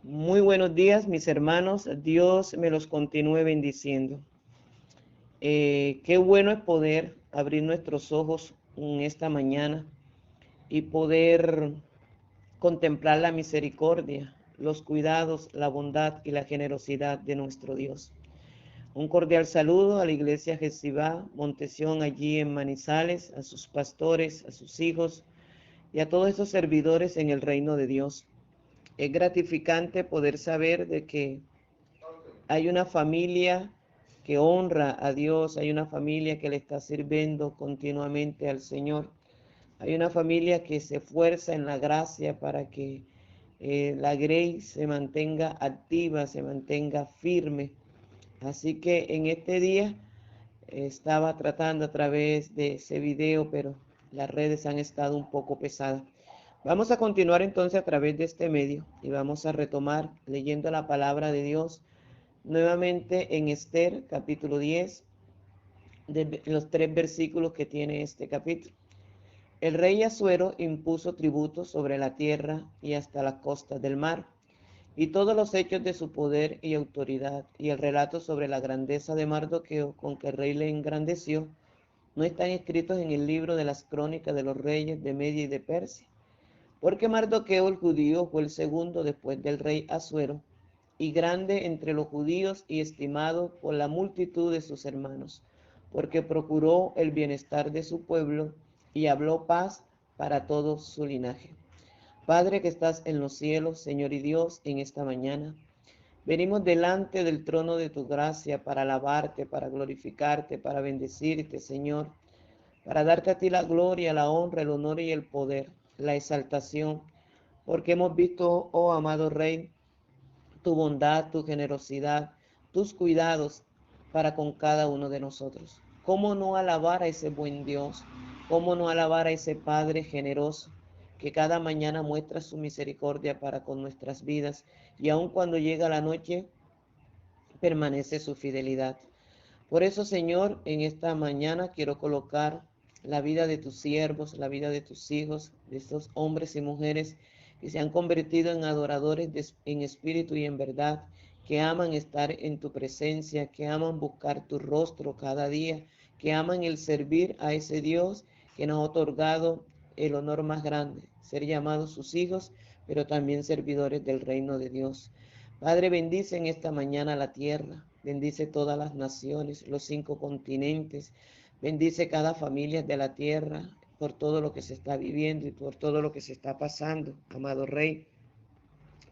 Muy buenos días, mis hermanos. Dios me los continúe bendiciendo. Qué bueno es poder abrir nuestros ojos en esta mañana y poder contemplar la misericordia, los cuidados, la bondad y la generosidad de nuestro Dios. Un cordial saludo a la iglesia Jesibá, Montesión allí en Manizales, a sus pastores, a sus hijos y a todos esos servidores en el reino de Dios. Es gratificante poder saber de que hay una familia que honra a Dios, hay una familia que le está sirviendo continuamente al Señor, hay una familia que se esfuerza en la gracia para que la Grace se mantenga activa, se mantenga firme. Así que en este día estaba tratando a través de ese video, pero las redes han estado un poco pesadas. Vamos a continuar entonces a través de este medio y vamos a retomar leyendo la palabra de Dios nuevamente en Esther, capítulo 10, de los 3 versículos que tiene este capítulo. El rey Asuero impuso tributos sobre la tierra y hasta las costas del mar, y todos los hechos de su poder y autoridad, y el relato sobre la grandeza de Mardoqueo con que el rey le engrandeció, no están escritos en el libro de las crónicas de los reyes de Media y de Persia. Porque Mardoqueo el judío fue el segundo después del rey Asuero, y grande entre los judíos y estimado por la multitud de sus hermanos, porque procuró el bienestar de su pueblo y habló paz para todo su linaje. Padre que estás en los cielos, Señor y Dios, en esta mañana, venimos delante del trono de tu gracia para alabarte, para glorificarte, para bendecirte, Señor, para darte a ti la gloria, la honra, el honor y el poder, la exaltación, porque hemos visto, oh amado Rey, tu bondad, tu generosidad, tus cuidados para con cada uno de nosotros. ¿Cómo no alabar a ese buen Dios? ¿Cómo no alabar a ese Padre generoso que cada mañana muestra su misericordia para con nuestras vidas y aun cuando llega la noche permanece su fidelidad? Por eso, Señor, en esta mañana quiero colocar la vida de tus siervos, la vida de tus hijos, de estos hombres y mujeres que se han convertido en adoradores en espíritu y en verdad, que aman estar en tu presencia, que aman buscar tu rostro cada día, que aman el servir a ese Dios que nos ha otorgado el honor más grande, ser llamados sus hijos, pero también servidores del reino de Dios. Padre, bendice en esta mañana la tierra, bendice todas las naciones, los 5 continentes, bendice cada familia de la tierra por todo lo que se está viviendo y por todo lo que se está pasando, amado Rey.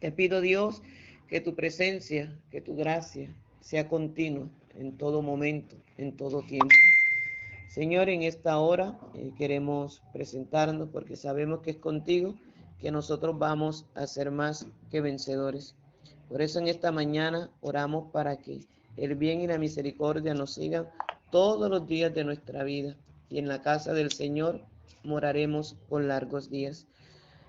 Te pido, Dios, que tu presencia, que tu gracia sea continua en todo momento, en todo tiempo. Señor, en esta hora queremos presentarnos porque sabemos que es contigo que nosotros vamos a ser más que vencedores. Por eso en esta mañana oramos para que el bien y la misericordia nos sigan todos los días de nuestra vida y en la casa del Señor moraremos por largos días.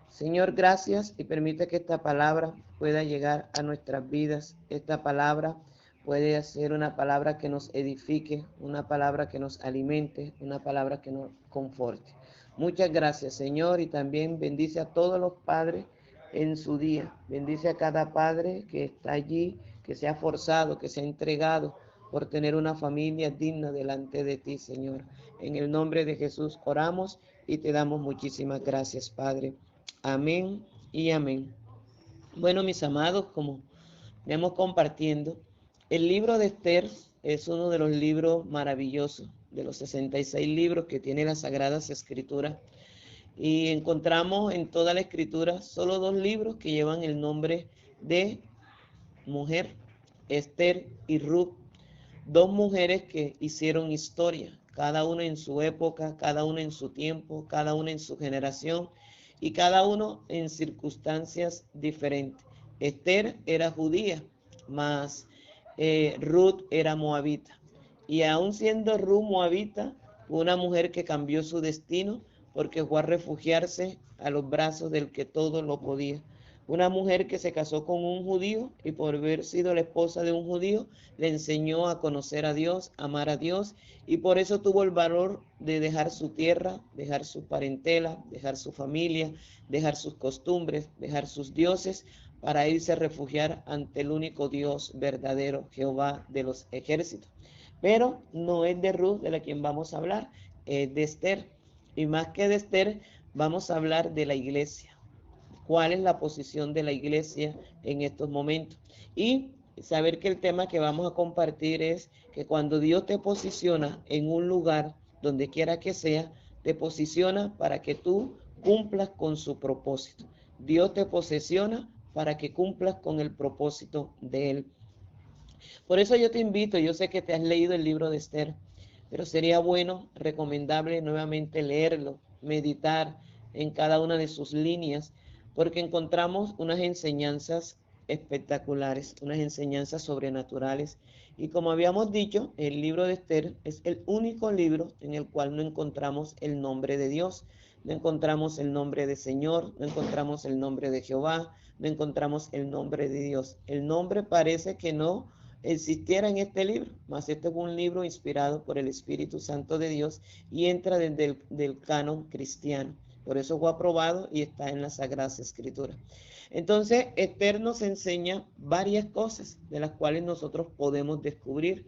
Señor, gracias y permite que esta palabra pueda llegar a nuestras vidas. Esta palabra puede ser una palabra que nos edifique, una palabra que nos alimente, una palabra que nos conforte. Muchas gracias, Señor, y también bendice a todos los padres en su día. Bendice a cada padre que está allí, que se ha forzado, que se ha entregado por tener una familia digna delante de ti, Señor. En el nombre de Jesús oramos y te damos muchísimas gracias, Padre. Amén y amén. Bueno, mis amados, como vemos compartiendo, el libro de Esther es uno de los libros maravillosos, de los 66 libros que tiene las Sagradas Escrituras. Y encontramos en toda la Escritura solo 2 libros que llevan el nombre de mujer, Esther y Ruth. 2 mujeres que hicieron historia, cada una en su época, cada una en su tiempo, cada una en su generación y cada uno en circunstancias diferentes. Esther era judía, mas Ruth era moabita. Y aún siendo Ruth moabita, fue una mujer que cambió su destino porque fue a refugiarse a los brazos del que todo lo podía. Una mujer que se casó con un judío y por haber sido la esposa de un judío, le enseñó a conocer a Dios, amar a Dios, y por eso tuvo el valor de dejar su tierra, dejar su parentela, dejar su familia, dejar sus costumbres, dejar sus dioses, para irse a refugiar ante el único Dios verdadero, Jehová de los ejércitos. Pero no es de Ruth de la quien vamos a hablar, es de Esther. Y más que de Esther, vamos a hablar de la iglesia. ¿Cuál es la posición de la iglesia en estos momentos? Y saber que el tema que vamos a compartir es que cuando Dios te posiciona en un lugar, donde quiera que sea, te posiciona para que tú cumplas con su propósito. Dios te posiciona para que cumplas con el propósito de Él. Por eso yo te invito, yo sé que te has leído el libro de Esther, pero sería bueno, recomendable nuevamente leerlo, meditar en cada una de sus líneas, porque encontramos unas enseñanzas espectaculares, unas enseñanzas sobrenaturales. Y como habíamos dicho, el libro de Esther es el único libro en el cual no encontramos el nombre de Dios, no encontramos el nombre de Señor, no encontramos el nombre de Jehová, no encontramos el nombre de Dios. El nombre parece que no existiera en este libro, mas este es un libro inspirado por el Espíritu Santo de Dios y entra desde el del canon cristiano. Por eso fue aprobado y está en las Sagradas Escrituras. Entonces, Esther nos enseña varias cosas de las cuales nosotros podemos descubrir.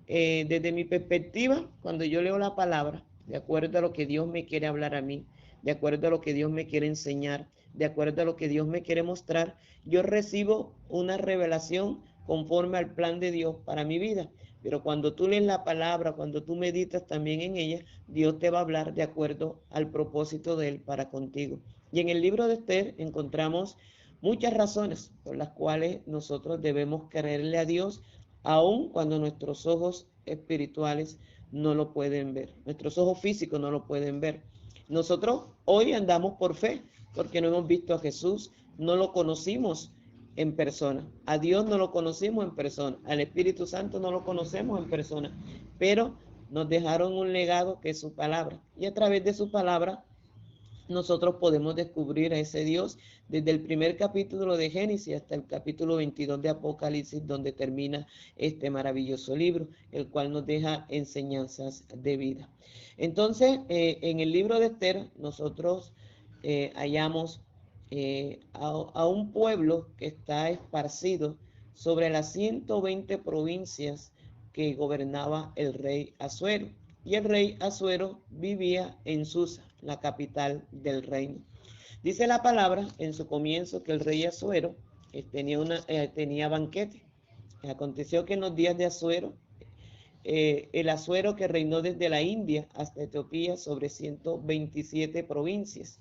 Desde mi perspectiva, cuando yo leo la palabra, de acuerdo a lo que Dios me quiere hablar a mí, de acuerdo a lo que Dios me quiere enseñar, de acuerdo a lo que Dios me quiere mostrar, yo recibo una revelación conforme al plan de Dios para mi vida. Pero cuando tú lees la palabra, cuando tú meditas también en ella, Dios te va a hablar de acuerdo al propósito de Él para contigo. Y en el libro de Esther encontramos muchas razones por las cuales nosotros debemos creerle a Dios, aun cuando nuestros ojos espirituales no lo pueden ver, nuestros ojos físicos no lo pueden ver. Nosotros hoy andamos por fe, porque no hemos visto a Jesús, no lo conocimos en persona, a Dios no lo conocimos en persona, al Espíritu Santo no lo conocemos en persona, pero nos dejaron un legado que es su palabra, y a través de su palabra nosotros podemos descubrir a ese Dios desde el primer capítulo de Génesis hasta el capítulo 22 de Apocalipsis, donde termina este maravilloso libro, el cual nos deja enseñanzas de vida. Entonces, en el libro de Esther, nosotros hallamos a un pueblo que está esparcido sobre las 120 provincias que gobernaba el rey Asuero. Y el rey Asuero vivía en Susa, la capital del reino. Dice la palabra en su comienzo que el rey Asuero tenía banquete. Aconteció que en los días de Asuero, el Asuero que reinó desde la India hasta Etiopía sobre 127 provincias,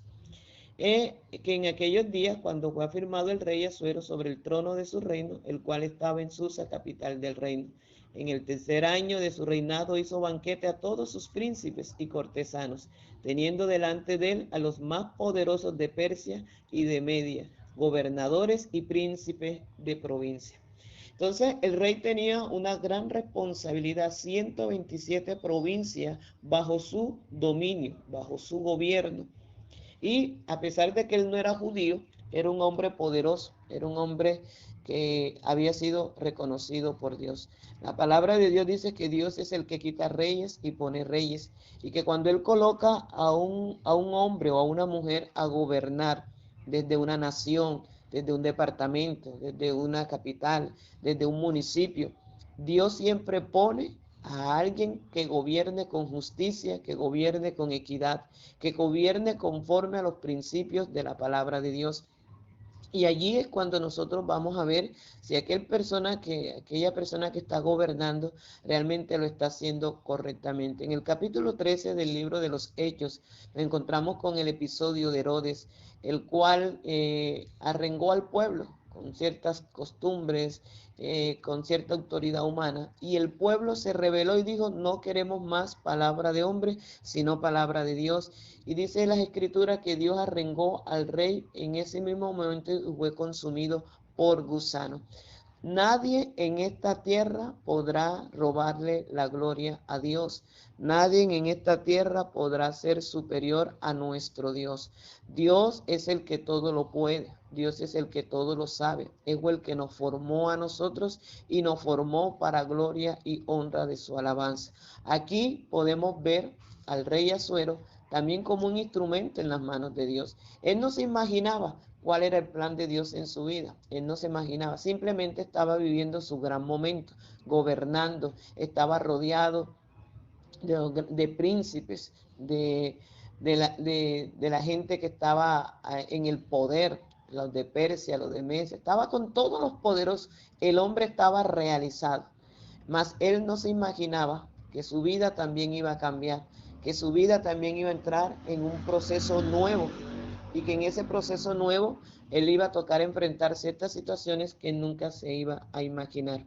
que en aquellos días, cuando fue afirmado el rey Asuero sobre el trono de su reino, el cual estaba en Susa, capital del reino, en el tercer año de su reinado hizo banquete a todos sus príncipes y cortesanos, teniendo delante de él a los más poderosos de Persia y de Media, gobernadores y príncipes de provincia. Entonces el rey tenía una gran responsabilidad, 127 provincias bajo su dominio, bajo su gobierno. Y a pesar de que él no era judío, era un hombre poderoso, era un hombre que había sido reconocido por Dios. La palabra de Dios dice que Dios es el que quita reyes y pone reyes, y que cuando Él coloca a un hombre o a una mujer a gobernar desde una nación, desde un departamento, desde una capital, desde un municipio, Dios siempre pone a alguien que gobierne con justicia, que gobierne con equidad, que gobierne conforme a los principios de la palabra de Dios. Y allí es cuando nosotros vamos a ver si aquella persona que está gobernando realmente lo está haciendo correctamente. En el capítulo 13 del libro de los Hechos nos encontramos con el episodio de Herodes, el cual arrengó al pueblo con ciertas costumbres, con cierta autoridad humana, y el pueblo se rebeló y dijo: no queremos más palabra de hombre, sino palabra de Dios. Y dice las escrituras que Dios arrengó al rey en ese mismo momento y fue consumido por gusano. Nadie en esta tierra podrá robarle la gloria a Dios. Nadie en esta tierra podrá ser superior a nuestro Dios. Dios es el que todo lo puede. Dios es el que todo lo sabe. Es el que nos formó a nosotros y nos formó para gloria y honra de su alabanza. Aquí podemos ver al rey Asuero también como un instrumento en las manos de Dios. Él no se imaginaba cuál era el plan de Dios en su vida. Él no se imaginaba, simplemente estaba viviendo su gran momento, gobernando, estaba rodeado de príncipes, de la gente que estaba en el poder, los de Persia, los de Media, estaba con todos los poderosos. El hombre estaba realizado, mas él no se imaginaba que su vida también iba a cambiar, que su vida también iba a entrar en un proceso nuevo y que en ese proceso nuevo él iba a tocar enfrentar ciertas situaciones que nunca se iba a imaginar.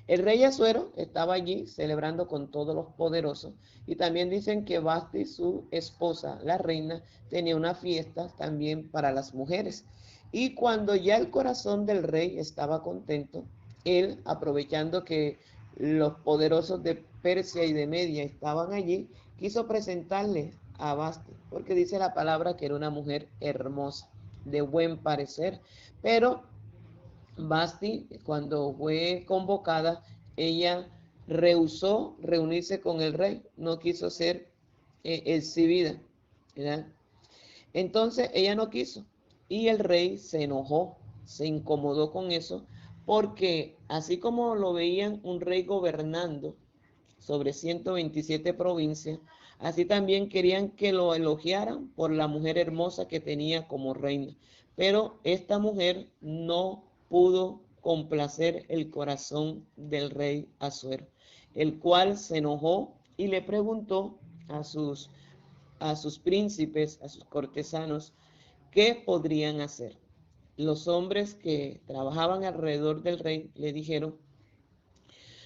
El rey Asuero estaba allí celebrando con todos los poderosos y también dicen que Vasti, su esposa, la reina, tenía una fiesta también para las mujeres. Y cuando ya el corazón del rey estaba contento, él, aprovechando que los poderosos de Persia y de Media estaban allí, quiso presentarle a Vasti, porque dice la palabra que era una mujer hermosa, de buen parecer, pero Vasti, cuando fue convocada, ella rehusó reunirse con el rey, no quiso ser exhibida, ¿verdad? Entonces ella no quiso y el rey se enojó, se incomodó con eso, porque así como lo veían un rey gobernando sobre 127 provincias, así también querían que lo elogiaran por la mujer hermosa que tenía como reina. Pero esta mujer no pudo complacer el corazón del rey Asuero, el cual se enojó y le preguntó a sus príncipes, a sus cortesanos, qué podrían hacer. Los hombres que trabajaban alrededor del rey le dijeron: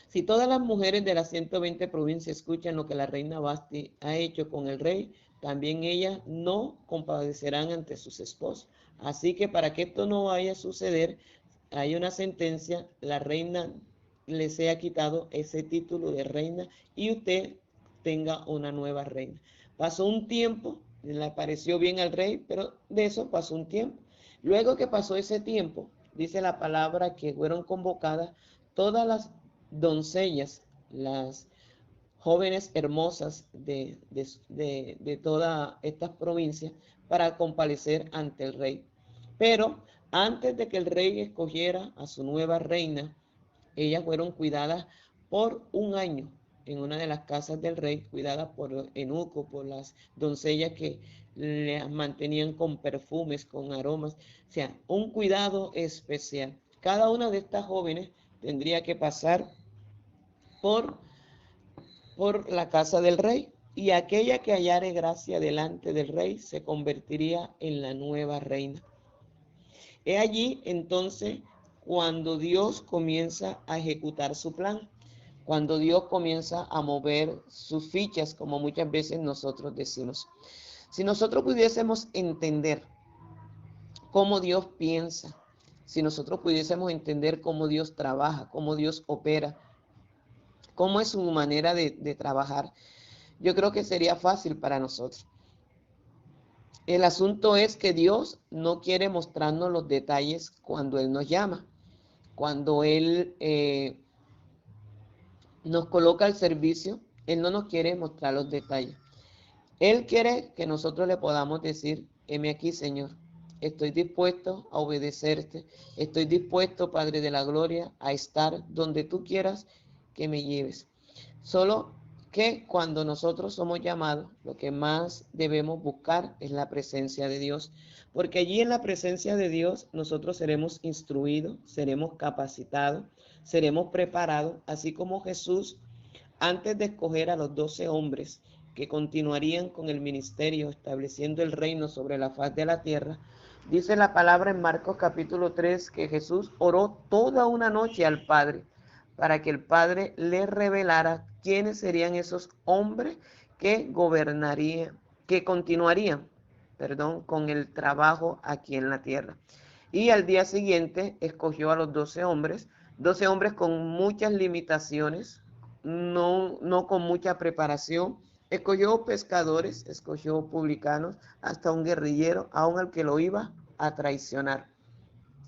si todas las mujeres de las 120 provincias escuchan lo que la reina Vasti ha hecho con el rey, también ellas no compadecerán ante sus esposos. Así que para que esto no vaya a suceder, hay una sentencia, la reina le sea quitado ese título de reina y usted tenga una nueva reina. Pasó un tiempo, le pareció bien al rey, pero de eso pasó un tiempo. Luego que pasó ese tiempo, dice la palabra que fueron convocadas todas las doncellas, las jóvenes hermosas de todas estas provincias para comparecer ante el rey. Pero antes de que el rey escogiera a su nueva reina, ellas fueron cuidadas por un año en una de las casas del rey, cuidadas por eunuco, por las doncellas que les mantenían con perfumes, con aromas, o sea, un cuidado especial. Cada una de estas jóvenes tendría que pasar por, por la casa del rey, y aquella que hallare gracia delante del rey se convertiría en la nueva reina. He allí entonces cuando Dios comienza a ejecutar su plan, cuando Dios comienza a mover sus fichas, como muchas veces nosotros decimos. Si nosotros pudiésemos entender cómo Dios piensa, si nosotros pudiésemos entender cómo Dios trabaja, cómo Dios opera, cómo es su manera de trabajar, yo creo que sería fácil para nosotros. El asunto es que Dios no quiere mostrarnos los detalles cuando Él nos llama, cuando Él nos coloca al servicio. Él no nos quiere mostrar los detalles. Él quiere que nosotros le podamos decir: heme aquí, Señor, estoy dispuesto a obedecerte, estoy dispuesto, Padre de la Gloria, a estar donde tú quieras que me lleves. Solo que cuando nosotros somos llamados, lo que más debemos buscar es la presencia de Dios, porque allí en la presencia de Dios nosotros seremos instruidos, seremos capacitados, seremos preparados, así como Jesús, antes de escoger a los 12 hombres que continuarían con el ministerio estableciendo el reino sobre la faz de la tierra, dice la palabra en Marcos capítulo 3 que Jesús oró toda una noche al Padre para que el Padre le revelara quiénes serían esos hombres que gobernarían, que continuarían, con el trabajo aquí en la tierra. Y al día siguiente escogió a los 12 hombres 12 hombres con muchas limitaciones, no con mucha preparación. Escogió pescadores, escogió publicanos, hasta un guerrillero, aun al que lo iba a traicionar.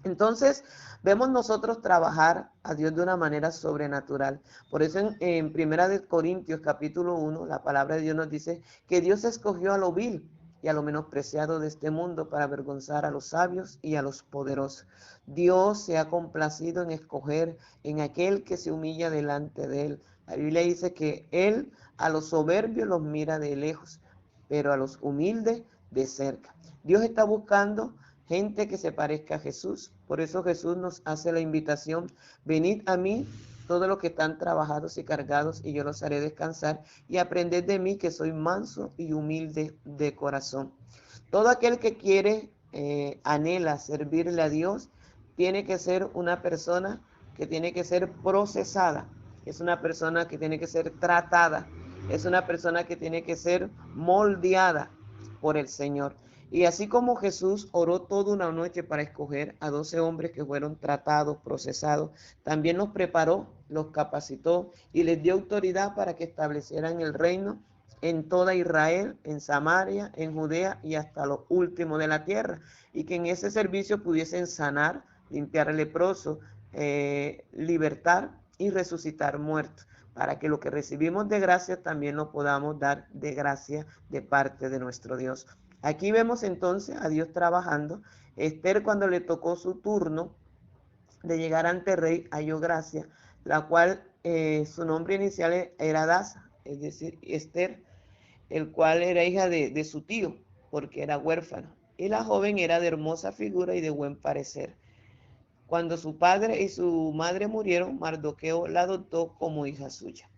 Entonces, vemos nosotros trabajar a Dios de una manera sobrenatural. Por eso en Primera de Corintios capítulo 1, la palabra de Dios nos dice que Dios escogió a lo vil y a lo menospreciado de este mundo para avergonzar a los sabios y a los poderosos. Dios se ha complacido en escoger en aquel que se humilla delante de él. La Biblia dice que él a los soberbios los mira de lejos, pero a los humildes de cerca. Dios está buscando gente que se parezca a Jesús. Por eso Jesús nos hace la invitación: venid a mí todos los que están trabajados y cargados, y yo los haré descansar, y aprended de mí, que soy manso y humilde de corazón. Todo aquel que quiere, anhela servirle a Dios, tiene que ser una persona que tiene que ser procesada, es una persona que tiene que ser tratada, es una persona que tiene que ser moldeada por el Señor. Y así como Jesús oró toda una noche para escoger a 12 hombres que fueron tratados, procesados, también los preparó, los capacitó y les dio autoridad para que establecieran el reino en toda Israel, en Samaria, en Judea y hasta lo último de la tierra. Y que en ese servicio pudiesen sanar, limpiar al leproso, libertar y resucitar muertos, para que lo que recibimos de gracia también lo podamos dar de gracia de parte de nuestro Dios. Aquí vemos entonces a Dios trabajando. Esther, cuando le tocó su turno de llegar ante el rey, halló gracia, la cual su nombre inicial era Adasa, es decir, Esther, el cual era hija de su tío, porque era huérfano. Y la joven era de hermosa figura y de buen parecer. Cuando su padre y su madre murieron, Mardoqueo la adoptó como hija suya.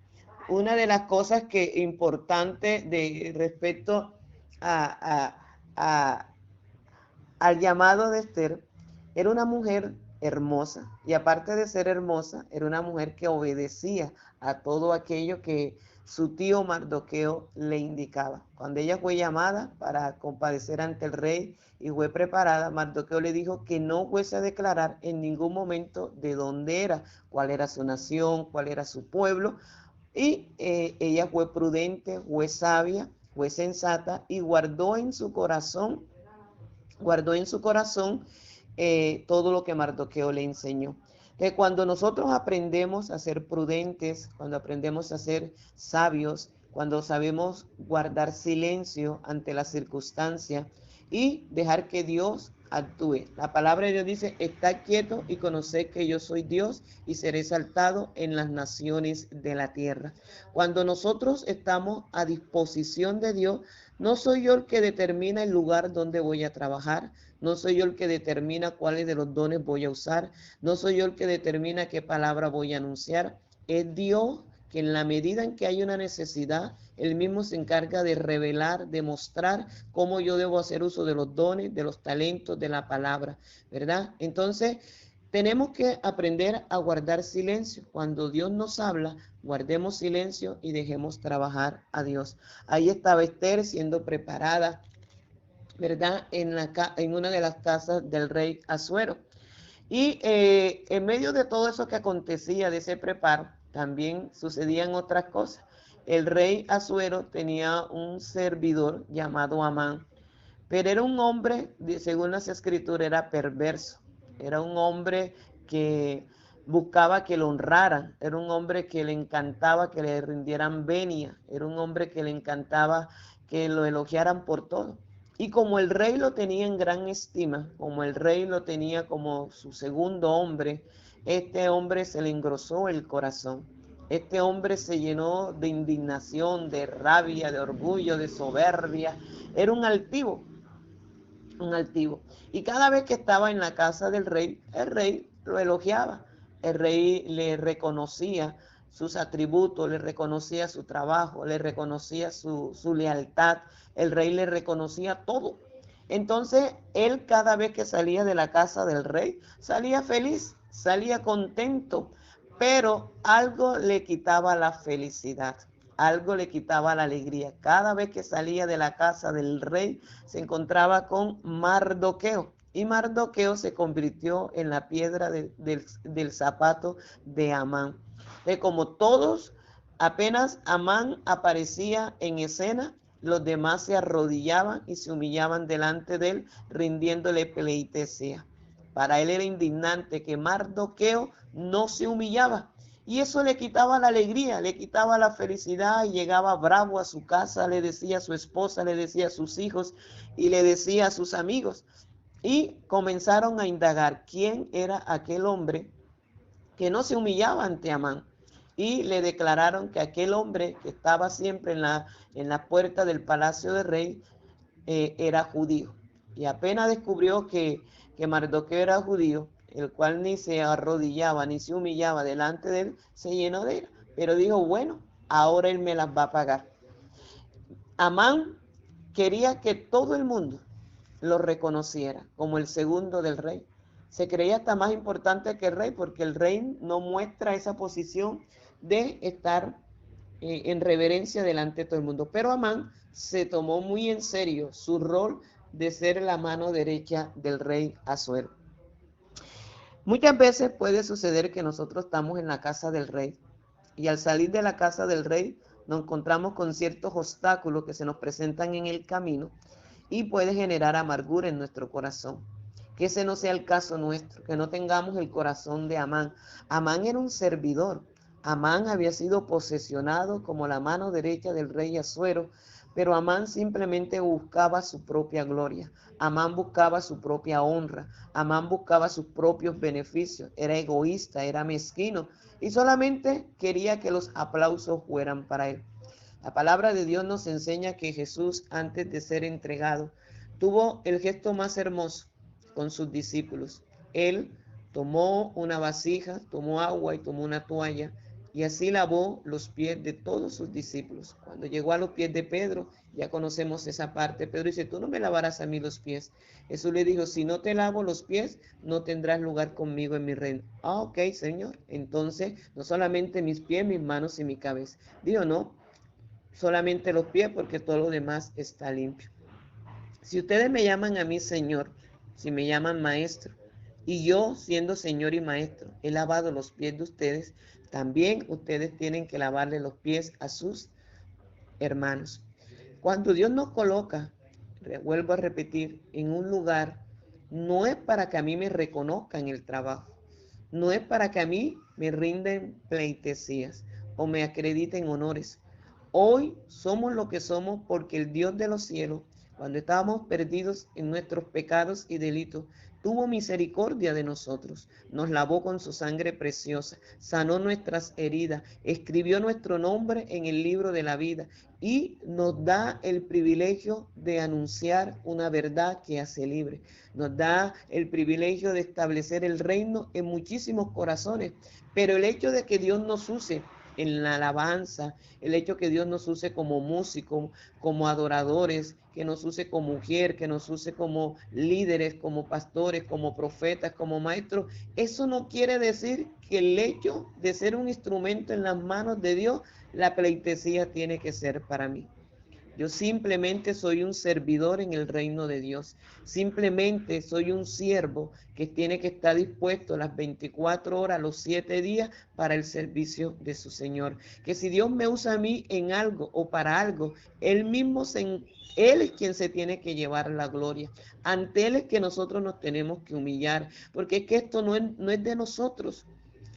Una de las cosas que importante de respecto a, a, al llamado de Esther, era una mujer hermosa, y aparte de ser hermosa, era una mujer que obedecía a todo aquello que su tío Mardoqueo le indicaba. Cuando ella fue llamada para comparecer ante el rey y fue preparada, Mardoqueo le dijo que no fuese a declarar en ningún momento de dónde era, cuál era su nación, cuál era su pueblo, y ella fue prudente, fue sabia, fue sensata y guardó en su corazón todo lo que Mardoqueo le enseñó. Que cuando nosotros aprendemos a ser prudentes, cuando aprendemos a ser sabios, cuando sabemos guardar silencio ante la circunstancia y dejar que Dios actúe. La palabra de Dios dice: estad quieto y conoced que yo soy Dios y seré exaltado en las naciones de la tierra. Cuando nosotros estamos a disposición de Dios, no soy yo el que determina el lugar donde voy a trabajar, no soy yo el que determina cuáles de los dones voy a usar, no soy yo el que determina qué palabra voy a anunciar. Es Dios que en la medida en que hay una necesidad, Él mismo se encarga de revelar, de mostrar cómo yo debo hacer uso de los dones, de los talentos, de la palabra, ¿verdad? Entonces, tenemos que aprender a guardar silencio. Cuando Dios nos habla, guardemos silencio y dejemos trabajar a Dios. Ahí estaba Esther siendo preparada, ¿verdad? En una de las casas del rey Asuero. Y en medio de todo eso que acontecía, de ese preparo, también sucedían otras cosas. El rey Asuero tenía un servidor llamado Amán, pero era un hombre, según las escrituras, era perverso. Era un hombre que buscaba que lo honraran. Era un hombre que le encantaba que le rindieran venia. Era un hombre que le encantaba que lo elogiaran por todo. Y como el rey lo tenía en gran estima, como el rey lo tenía como su segundo hombre, este hombre se le engrosó el corazón. Este hombre se llenó de indignación, de rabia, de orgullo, de soberbia. Era un altivo. Y cada vez que estaba en la casa del rey, el rey lo elogiaba. El rey le reconocía sus atributos, le reconocía su trabajo, le reconocía su lealtad. El rey le reconocía todo. Entonces, él cada vez que salía de la casa del rey, salía feliz, salía contento, pero algo le quitaba la felicidad. Algo le quitaba la alegría. Cada vez que salía de la casa del rey, se encontraba con Mardoqueo. Y Mardoqueo se convirtió en la piedra del zapato de Amán. Como todos, apenas Amán aparecía en escena, los demás se arrodillaban y se humillaban delante de él, rindiéndole pleitesía. Para él era indignante que Mardoqueo no se humillaba. Y eso le quitaba la alegría, le quitaba la felicidad, y llegaba bravo a su casa, le decía a su esposa, le decía a sus hijos y le decía a sus amigos. Y comenzaron a indagar quién era aquel hombre que no se humillaba ante Amán. Y le declararon que aquel hombre que estaba siempre en la puerta del palacio del rey era judío. Y apenas descubrió que Mardoqueo era judío, el cual ni se arrodillaba ni se humillaba delante de él, se llenó de ira. Pero dijo, bueno, ahora él me las va a pagar. Amán quería que todo el mundo lo reconociera como el segundo del rey. Se creía hasta más importante que el rey, porque el rey no muestra esa posición de estar en reverencia delante de todo el mundo. Pero Amán se tomó muy en serio su rol de ser la mano derecha del rey Asuero. Muchas veces puede suceder que nosotros estamos en la casa del rey y al salir de la casa del rey nos encontramos con ciertos obstáculos que se nos presentan en el camino y puede generar amargura en nuestro corazón. Que ese no sea el caso nuestro, que no tengamos el corazón de Amán. Amán era un servidor. Amán había sido posesionado como la mano derecha del rey Asuero, pero Amán simplemente buscaba su propia gloria. Amán buscaba su propia honra. Amán buscaba sus propios beneficios. Era egoísta, era mezquino y solamente quería que los aplausos fueran para él. La palabra de Dios nos enseña que Jesús, antes de ser entregado, tuvo el gesto más hermoso con sus discípulos. Él tomó una vasija, tomó agua y tomó una toalla y así lavó los pies de todos sus discípulos. Cuando llegó a los pies de Pedro, ya conocemos esa parte, Pedro dice, tú no me lavarás a mí los pies. Jesús le dijo, si no te lavo los pies, no tendrás lugar conmigo en mi reino. Ah, ok, Señor. Entonces, no solamente mis pies, mis manos y mi cabeza. Dijo, no, solamente los pies, porque todo lo demás está limpio. Si ustedes me llaman a mí Señor, si me llaman maestro, y yo siendo Señor y maestro he lavado los pies de ustedes, también ustedes tienen que lavarle los pies a sus hermanos. Cuando Dios nos coloca, vuelvo a repetir, en un lugar, no es para que a mí me reconozcan el trabajo, no es para que a mí me rinden pleitesías o me acrediten honores. Hoy somos lo que somos porque el Dios de los cielos, cuando estábamos perdidos en nuestros pecados y delitos, tuvo misericordia de nosotros, nos lavó con su sangre preciosa, sanó nuestras heridas, escribió nuestro nombre en el libro de la vida y nos da el privilegio de anunciar una verdad que hace libre. Nos da el privilegio de establecer el reino en muchísimos corazones, pero el hecho de que Dios nos use en la alabanza, el hecho que Dios nos use como músicos, como adoradores, que nos use como mujer, que nos use como líderes, como pastores, como profetas, como maestros, eso no quiere decir que el hecho de ser un instrumento en las manos de Dios, la pleitesía tiene que ser para mí. Yo simplemente soy un servidor en el reino de Dios. Simplemente soy un siervo que tiene que estar dispuesto las 24 horas, los 7 días para el servicio de su Señor. Que si Dios me usa a mí en algo o para algo, Él es quien se tiene que llevar la gloria. Ante Él es que nosotros nos tenemos que humillar, porque es que esto no es de nosotros.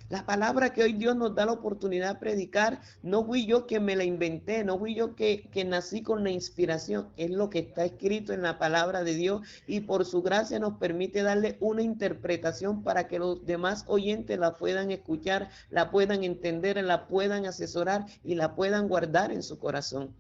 La palabra que hoy Dios nos da la oportunidad de predicar, no fui yo que me la inventé, no fui yo que nací con la inspiración, es lo que está escrito en la palabra de Dios y por su gracia nos permite darle una interpretación para que los demás oyentes la puedan escuchar, la puedan entender, la puedan asesorar y la puedan guardar en su corazón.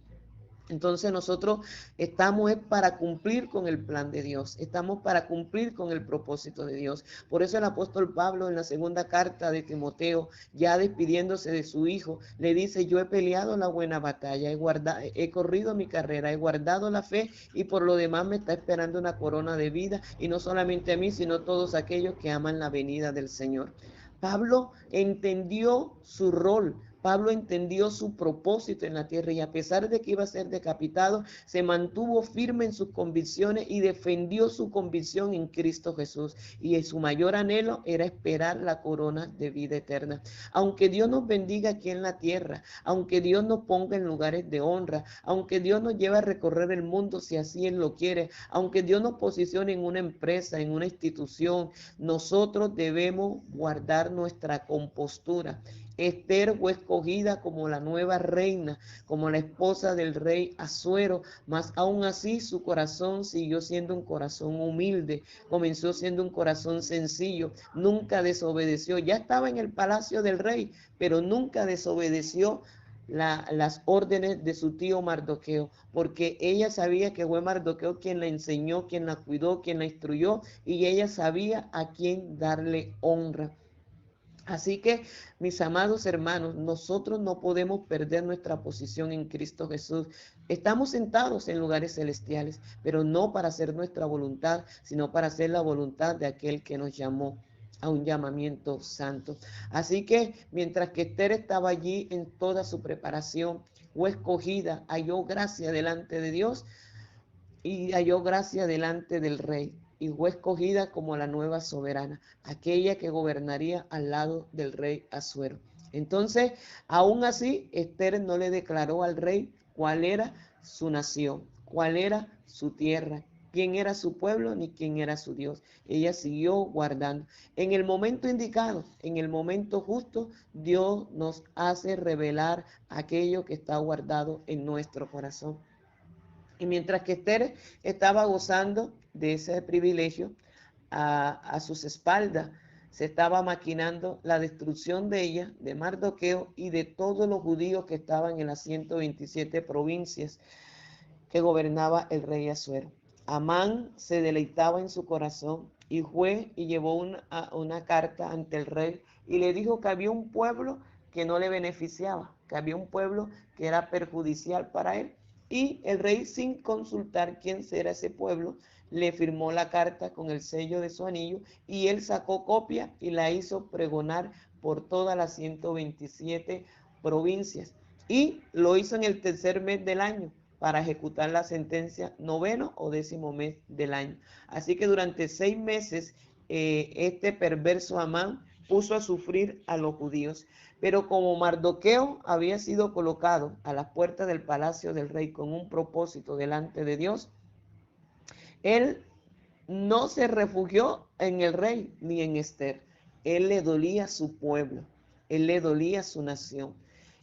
Entonces nosotros estamos para cumplir con el plan de Dios, estamos para cumplir con el propósito de Dios. Por eso el apóstol Pablo en la segunda carta de Timoteo, ya despidiéndose de su hijo, le dice, yo he peleado la buena batalla, he corrido mi carrera, he guardado la fe y por lo demás me está esperando una corona de vida y no solamente a mí, sino a todos aquellos que aman la venida del Señor. Pablo entendió su rol. Pablo entendió su propósito en la tierra y a pesar de que iba a ser decapitado, se mantuvo firme en sus convicciones y defendió su convicción en Cristo Jesús. Y su mayor anhelo era esperar la corona de vida eterna. Aunque Dios nos bendiga aquí en la tierra, aunque Dios nos ponga en lugares de honra, aunque Dios nos lleve a recorrer el mundo si así Él lo quiere, aunque Dios nos posicione en una empresa, en una institución, nosotros debemos guardar nuestra compostura. Esther fue escogida como la nueva reina, como la esposa del rey Asuero, mas aún así su corazón siguió siendo un corazón humilde, comenzó siendo un corazón sencillo, nunca desobedeció, ya estaba en el palacio del rey, pero nunca desobedeció las órdenes de su tío Mardoqueo, porque ella sabía que fue Mardoqueo quien la enseñó, quien la cuidó, quien la instruyó, y ella sabía a quién darle honra. Así que, mis amados hermanos, nosotros no podemos perder nuestra posición en Cristo Jesús. Estamos sentados en lugares celestiales, pero no para hacer nuestra voluntad, sino para hacer la voluntad de aquel que nos llamó a un llamamiento santo. Así que, mientras que Esther estaba allí en toda su preparación, fue escogida, halló gracia delante de Dios y halló gracia delante del rey y fue escogida como la nueva soberana, aquella que gobernaría al lado del rey Asuero. Entonces, aún así, Esther no le declaró al rey cuál era su nación, cuál era su tierra, quién era su pueblo, ni quién era su Dios. Ella siguió guardando. En el momento indicado, en el momento justo, Dios nos hace revelar aquello que está guardado en nuestro corazón. Y mientras que Esther estaba gozando de ese privilegio, a sus espaldas se estaba maquinando la destrucción de ella, de Mardoqueo y de todos los judíos que estaban en las 127 provincias que gobernaba el rey Asuero. Amán se deleitaba en su corazón y fue y llevó una carta ante el rey y le dijo que había un pueblo que no le beneficiaba, que había un pueblo que era perjudicial para él. Y el rey, sin consultar quién será ese pueblo, le firmó la carta con el sello de su anillo y él sacó copia y la hizo pregonar por todas las 127 provincias. Y lo hizo en el tercer mes del año para ejecutar la sentencia, 9º o 10º mes del año. Así que durante 6 meses este perverso Amán puso a sufrir a los judíos. Pero como Mardoqueo había sido colocado a las puertas del palacio del rey con un propósito delante de Dios, él no se refugió en el rey ni en Esther. Él le dolía su pueblo, él le dolía su nación.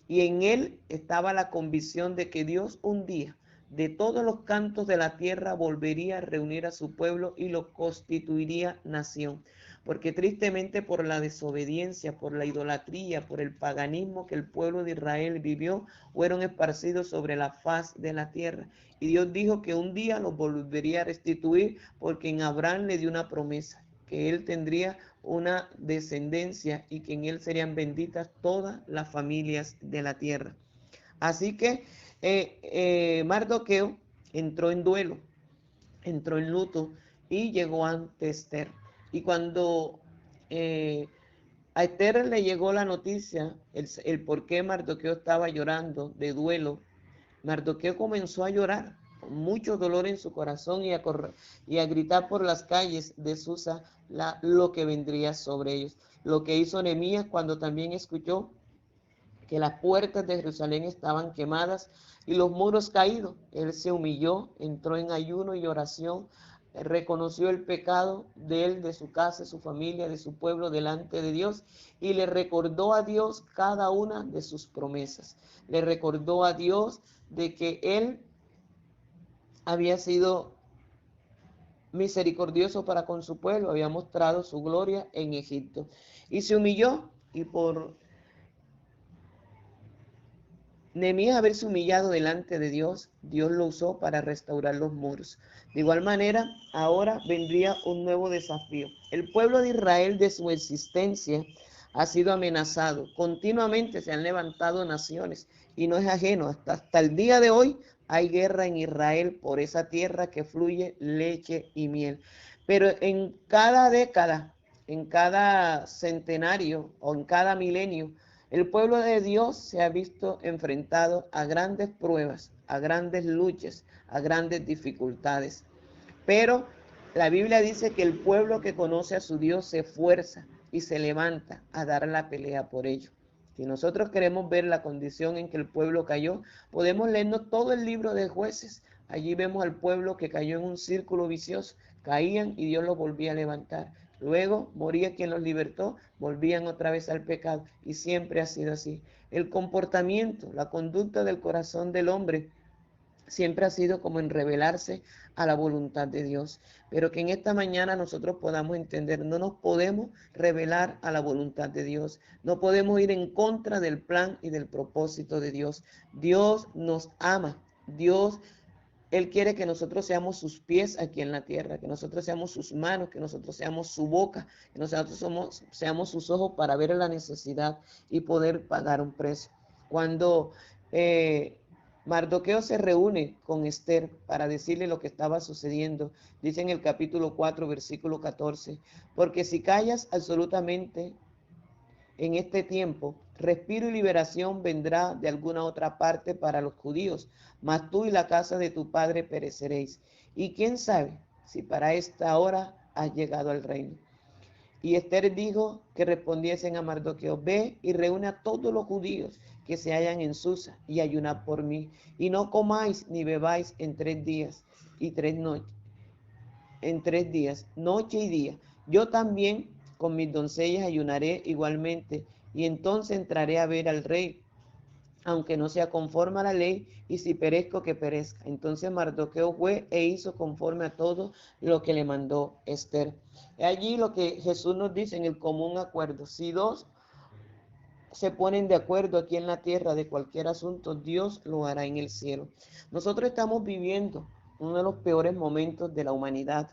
Y en él estaba la convicción de que Dios un día, de todos los cantos de la tierra, volvería a reunir a su pueblo y lo constituiría nación. Porque tristemente por la desobediencia, por la idolatría, por el paganismo que el pueblo de Israel vivió, fueron esparcidos sobre la faz de la tierra. Y Dios dijo que un día los volvería a restituir porque en Abraham le dio una promesa, que él tendría una descendencia y que en él serían benditas todas las familias de la tierra. Así que Mardoqueo entró en duelo, entró en luto y llegó ante Esther. Y cuando a Esther le llegó la noticia, el por qué Mardoqueo estaba llorando de duelo, Mardoqueo comenzó a llorar con mucho dolor en su corazón y a gritar por las calles de Susa lo que vendría sobre ellos. Lo que hizo Nehemías cuando también escuchó que las puertas de Jerusalén estaban quemadas y los muros caídos. Él se humilló, entró en ayuno y oración, reconoció el pecado de él, de su casa, de su familia, de su pueblo delante de Dios y le recordó a Dios cada una de sus promesas. Le recordó a Dios de que él había sido misericordioso para con su pueblo, había mostrado su gloria en Egipto. Y se humilló y por Nehemías haberse humillado delante de Dios, Dios lo usó para restaurar los muros. De igual manera, ahora vendría un nuevo desafío. El pueblo de Israel de su existencia ha sido amenazado. Continuamente se han levantado naciones y no es ajeno. Hasta el día de hoy hay guerra en Israel por esa tierra que fluye leche y miel. Pero en cada década, en cada centenario o en cada milenio, El pueblo de Dios se ha visto enfrentado a grandes pruebas, a grandes luchas, a grandes dificultades. Pero la Biblia dice que el pueblo que conoce a su Dios se esfuerza y se levanta a dar la pelea por ello. Si nosotros queremos ver la condición en que el pueblo cayó, podemos leernos todo el libro de Jueces. Allí vemos al pueblo que cayó en un círculo vicioso. Caían y Dios los volvía a levantar. Luego moría quien los libertó, volvían otra vez al pecado. Y siempre ha sido así. El comportamiento, la conducta del corazón del hombre siempre ha sido como en rebelarse a la voluntad de Dios. Pero que en esta mañana nosotros podamos entender, no nos podemos rebelar a la voluntad de Dios. No podemos ir en contra del plan y del propósito de Dios. Dios nos ama. Él quiere que nosotros seamos sus pies aquí en la tierra, que nosotros seamos sus manos, que nosotros seamos su boca, que nosotros seamos sus ojos para ver la necesidad y poder pagar un precio. Cuando Mardoqueo se reúne con Esther para decirle lo que estaba sucediendo, dice en el capítulo 4, versículo 14, porque si callas absolutamente en este tiempo, respiro y liberación vendrá de alguna otra parte para los judíos, mas tú y la casa de tu padre pereceréis. Y quién sabe si para esta hora has llegado al reino. Y Esther dijo que respondiesen a Mardoqueo, ve y reúne a todos los judíos que se hallan en Susa y ayunad por mí, y no comáis ni bebáis en 3 días y 3 noches, en 3 días, noche y día. Yo también con mis doncellas ayunaré igualmente, y entonces entraré a ver al rey, aunque no sea conforme a la ley, y si perezco, que perezca. Entonces Mardoqueo fue e hizo conforme a todo lo que le mandó Esther. Allí lo que Jesús nos dice en el común acuerdo: si dos se ponen de acuerdo aquí en la tierra de cualquier asunto, Dios lo hará en el cielo. Nosotros estamos viviendo uno de los peores momentos de la humanidad,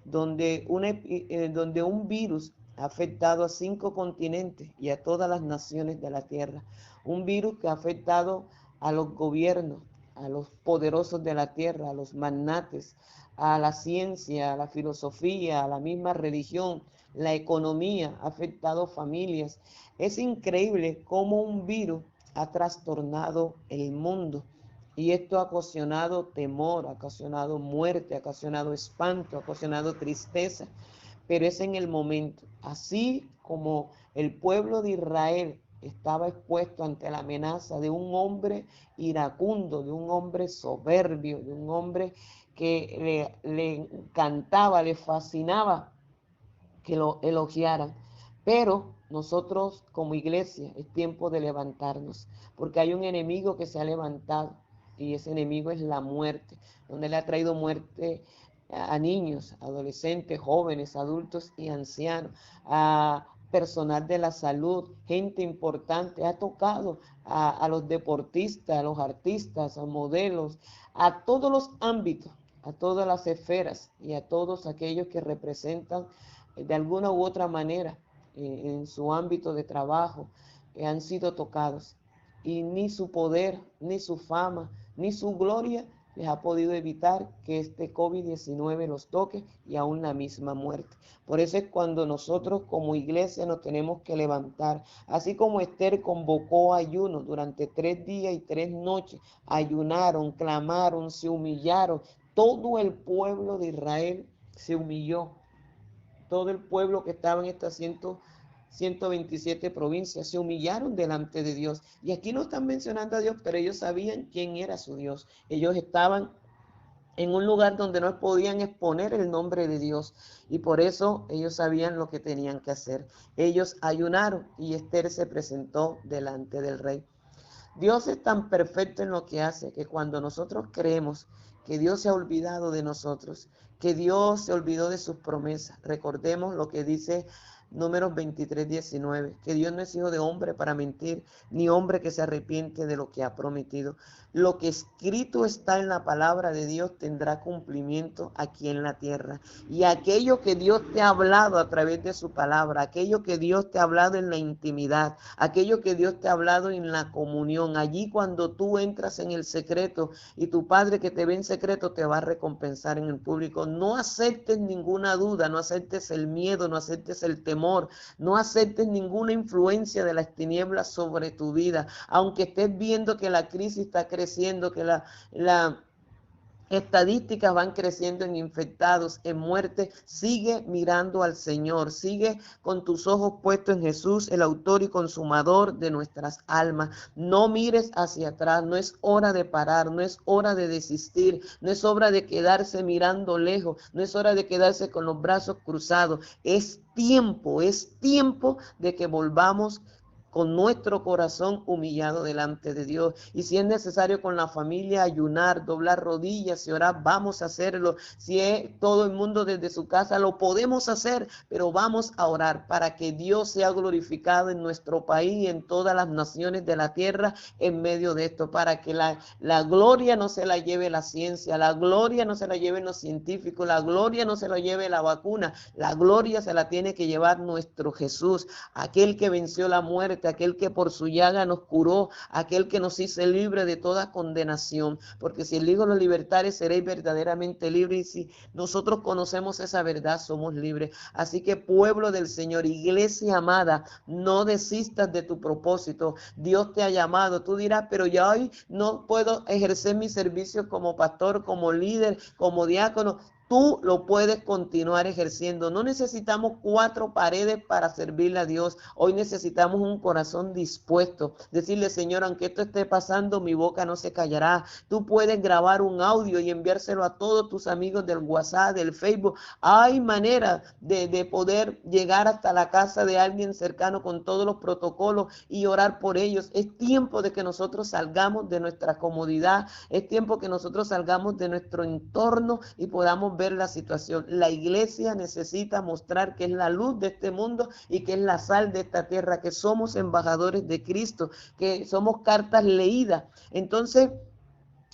donde un virus ha afectado a 5 continentes y a todas las naciones de la tierra. Un virus que ha afectado a los gobiernos, a los poderosos de la tierra, a los magnates, a la ciencia, a la filosofía, a la misma religión, la economía, ha afectado familias. Es increíble cómo un virus ha trastornado el mundo. Y esto ha ocasionado temor, ha ocasionado muerte, ha ocasionado espanto, ha ocasionado tristeza. Pero es en el momento. Así como el pueblo de Israel estaba expuesto ante la amenaza de un hombre iracundo, de un hombre soberbio, de un hombre que le encantaba, le fascinaba que lo elogiaran. Pero nosotros como iglesia es tiempo de levantarnos, porque hay un enemigo que se ha levantado y ese enemigo es la muerte, donde le ha traído muerte a niños, adolescentes, jóvenes, adultos y ancianos, a personal de la salud, gente importante, ha tocado a los deportistas, a los artistas, a modelos, a todos los ámbitos, a todas las esferas y a todos aquellos que representan de alguna u otra manera en su ámbito de trabajo, han sido tocados. Y ni su poder, ni su fama, ni su gloria les ha podido evitar que este COVID-19 los toque y aún la misma muerte. Por eso es cuando nosotros como iglesia nos tenemos que levantar. Así como Esther convocó ayuno durante 3 días y 3 noches, ayunaron, clamaron, se humillaron. Todo el pueblo de Israel se humilló. Todo el pueblo que estaba en estas 127 provincias se humillaron delante de Dios. Y aquí no están mencionando a Dios, pero ellos sabían quién era su Dios. Ellos estaban en un lugar donde no podían exponer el nombre de Dios y por eso ellos sabían lo que tenían que hacer. Ellos ayunaron y Esther se presentó delante del rey. Dios es tan perfecto en lo que hace que cuando nosotros creemos que Dios se ha olvidado de nosotros, que Dios se olvidó de sus promesas, recordemos lo que dice Números 23:19, que Dios no es hijo de hombre para mentir, ni hombre que se arrepiente de lo que ha prometido. Lo que escrito está en la palabra de Dios tendrá cumplimiento aquí en la tierra. Y aquello que Dios te ha hablado a través de su palabra, aquello que Dios te ha hablado en la intimidad, aquello que Dios te ha hablado en la comunión, allí cuando tú entras en el secreto y tu Padre que te ve en secreto te va a recompensar en el público. No aceptes ninguna duda, no aceptes el miedo, no aceptes el temor temor, no aceptes ninguna influencia de las tinieblas sobre tu vida, aunque estés viendo que la crisis está creciendo, que la estadísticas van creciendo en infectados, en muerte. Sigue mirando al Señor, sigue con tus ojos puestos en Jesús, el autor y consumador de nuestras almas. No mires hacia atrás, no es hora de parar, no es hora de desistir, no es hora de quedarse mirando lejos, no es hora de quedarse con los brazos cruzados. Es tiempo de que volvamos con nuestro corazón humillado delante de Dios. Y si es necesario con la familia ayunar, doblar rodillas y orar, vamos a hacerlo. Si es todo el mundo desde su casa, lo podemos hacer, pero vamos a orar para que Dios sea glorificado en nuestro país y en todas las naciones de la tierra en medio de esto, para que la gloria no se la lleve la ciencia, la gloria no se la lleven los científicos, la gloria no se la lleve la vacuna, la gloria se la tiene que llevar nuestro Jesús, aquel que venció la muerte, aquel que por su llaga nos curó, aquel que nos hizo libre de toda condenación, porque si el Hijo los libertare, seréis verdaderamente libres, y si nosotros conocemos esa verdad, somos libres. Así que pueblo del Señor, iglesia amada, no desistas de tu propósito. Dios te ha llamado. Tú dirás, pero ya hoy no puedo ejercer mi servicio como pastor, como líder, como diácono. Tú lo puedes continuar ejerciendo. No necesitamos 4 paredes para servirle a Dios. Hoy necesitamos un corazón dispuesto. Decirle, Señor, aunque esto esté pasando, mi boca no se callará. Tú puedes grabar un audio y enviárselo a todos tus amigos del WhatsApp, del Facebook. Hay manera de poder llegar hasta la casa de alguien cercano con todos los protocolos y orar por ellos. Es tiempo de que nosotros salgamos de nuestra comodidad. Es tiempo que nosotros salgamos de nuestro entorno y podamos ver la situación. La iglesia necesita mostrar que es la luz de este mundo y que es la sal de esta tierra, que somos embajadores de Cristo, que somos cartas leídas. Entonces,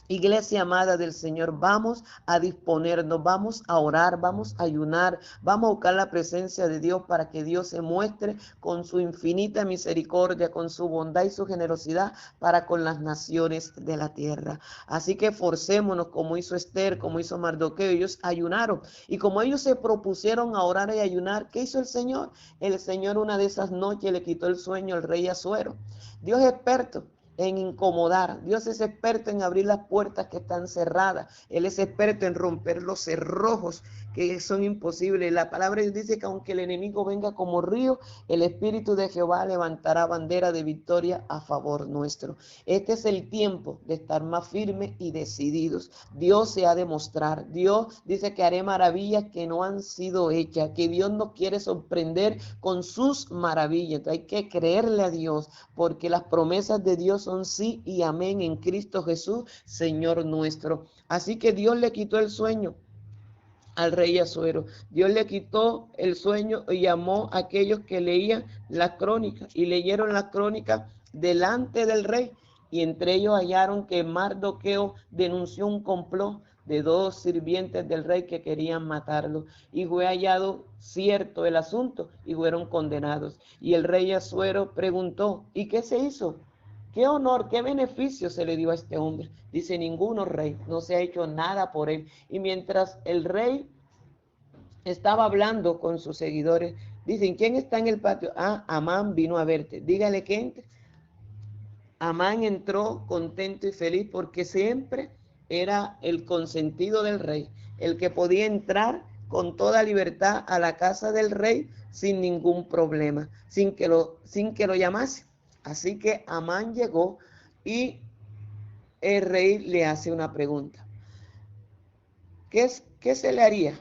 iglesia amada del Señor, vamos a disponernos, vamos a orar, vamos a ayunar, vamos a buscar la presencia de Dios para que Dios se muestre con su infinita misericordia, con su bondad y su generosidad para con las naciones de la tierra. Así que forcémonos como hizo Esther, como hizo Mardoqueo. Ellos ayunaron y como ellos se propusieron a orar y ayunar, ¿qué hizo el Señor? El Señor una de esas noches le quitó el sueño al rey Asuero. Dios es experto en incomodar. Dios es experto en abrir las puertas que están cerradas. Él es experto en romper los cerrojos que son imposibles. La palabra de Dios dice que aunque el enemigo venga como río, el Espíritu de Jehová levantará bandera de victoria a favor nuestro. Este es el tiempo de estar más firmes y decididos. Dios se ha de mostrar. Dios dice que haré maravillas que no han sido hechas, que Dios nos quiere sorprender con sus maravillas. Entonces hay que creerle a Dios, porque las promesas de Dios son sí y amén en Cristo Jesús, Señor nuestro. Así que Dios le quitó el sueño al rey Asuero. Dios le quitó el sueño y llamó a aquellos que leían las crónicas y leyeron las crónicas delante del rey. Y entre ellos hallaron que Mardoqueo denunció un complot de 2 sirvientes del rey que querían matarlo. Y fue hallado cierto el asunto y fueron condenados. Y el rey Asuero preguntó, ¿y qué se hizo? ¿Qué honor, qué beneficio se le dio a este hombre? Dice, ninguno, rey, no se ha hecho nada por él. Y mientras el rey estaba hablando con sus seguidores, dicen, ¿quién está en el patio? Ah, Amán vino a verte. Dígale que entre. Amán entró contento y feliz porque siempre era el consentido del rey, el que podía entrar con toda libertad a la casa del rey sin ningún problema, sin que lo llamase. Así que Amán llegó y el rey le hace una pregunta. ¿Qué se le haría?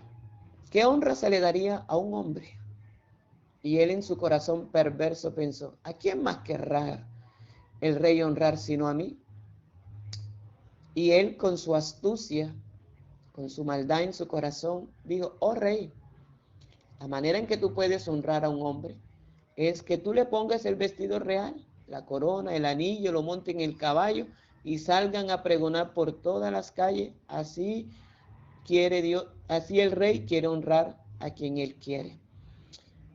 ¿Qué honra se le daría a un hombre? Y él en su corazón perverso pensó, ¿a quién más querrá el rey honrar sino a mí? Y él con su astucia, con su maldad en su corazón, dijo, oh rey, la manera en que tú puedes honrar a un hombre es que tú le pongas el vestido real, la corona, el anillo, lo monten en el caballo y salgan a pregonar por todas las calles. Así quiere Dios, así el rey quiere honrar a quien él quiere.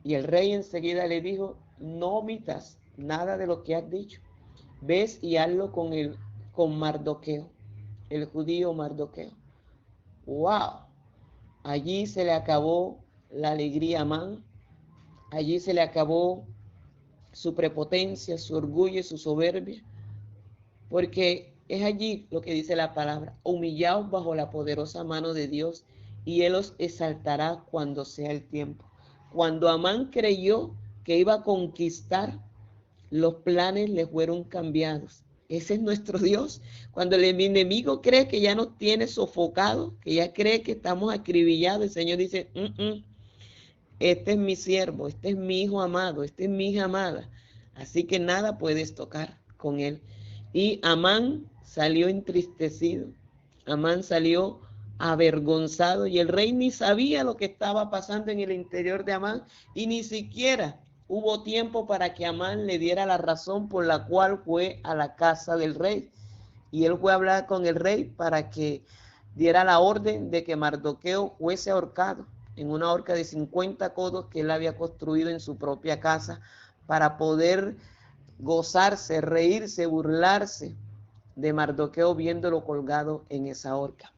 Y el rey enseguida le dijo, no omitas nada de lo que has dicho. Ves y hazlo con Mardoqueo, el judío Mardoqueo. ¡Wow! Allí se le acabó la alegría a Amán. Allí se le acabó su prepotencia, su orgullo y su soberbia, porque es allí lo que dice la palabra: humillaos bajo la poderosa mano de Dios y Él os exaltará cuando sea el tiempo. Cuando Amán creyó que iba a conquistar, los planes le fueron cambiados. Ese es nuestro Dios. Cuando el enemigo cree que ya nos tiene sofocado, que ya cree que estamos acribillados, el Señor dice: este es mi siervo, este es mi hijo amado, este es mi hija amada. Así que nada puedes tocar con él. Y Amán salió entristecido. Amán salió avergonzado y el rey ni sabía lo que estaba pasando en el interior de Amán y ni siquiera hubo tiempo para que Amán le diera la razón por la cual fue a la casa del rey. Y él fue a hablar con el rey para que diera la orden de que Mardoqueo fuese ahorcado en una horca de 50 codos que él había construido en su propia casa para poder gozarse, reírse, burlarse de Mardoqueo viéndolo colgado en esa horca.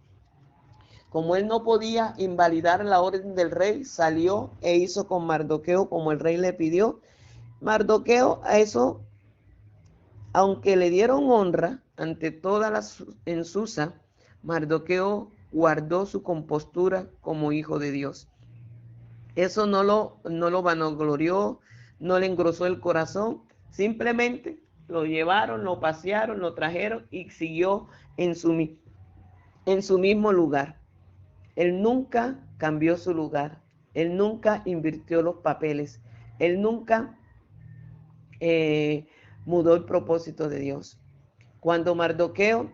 Como él no podía invalidar la orden del rey, salió e hizo con Mardoqueo como el rey le pidió. Mardoqueo a eso, aunque le dieron honra ante toda la ensusa, Mardoqueo guardó su compostura como hijo de Dios. Eso no lo vanaglorió, no le engrosó el corazón, simplemente lo llevaron, lo pasearon, lo trajeron y siguió en su mismo lugar. Él nunca cambió su lugar, él nunca invirtió los papeles, él nunca mudó el propósito de Dios. Cuando Mardoqueo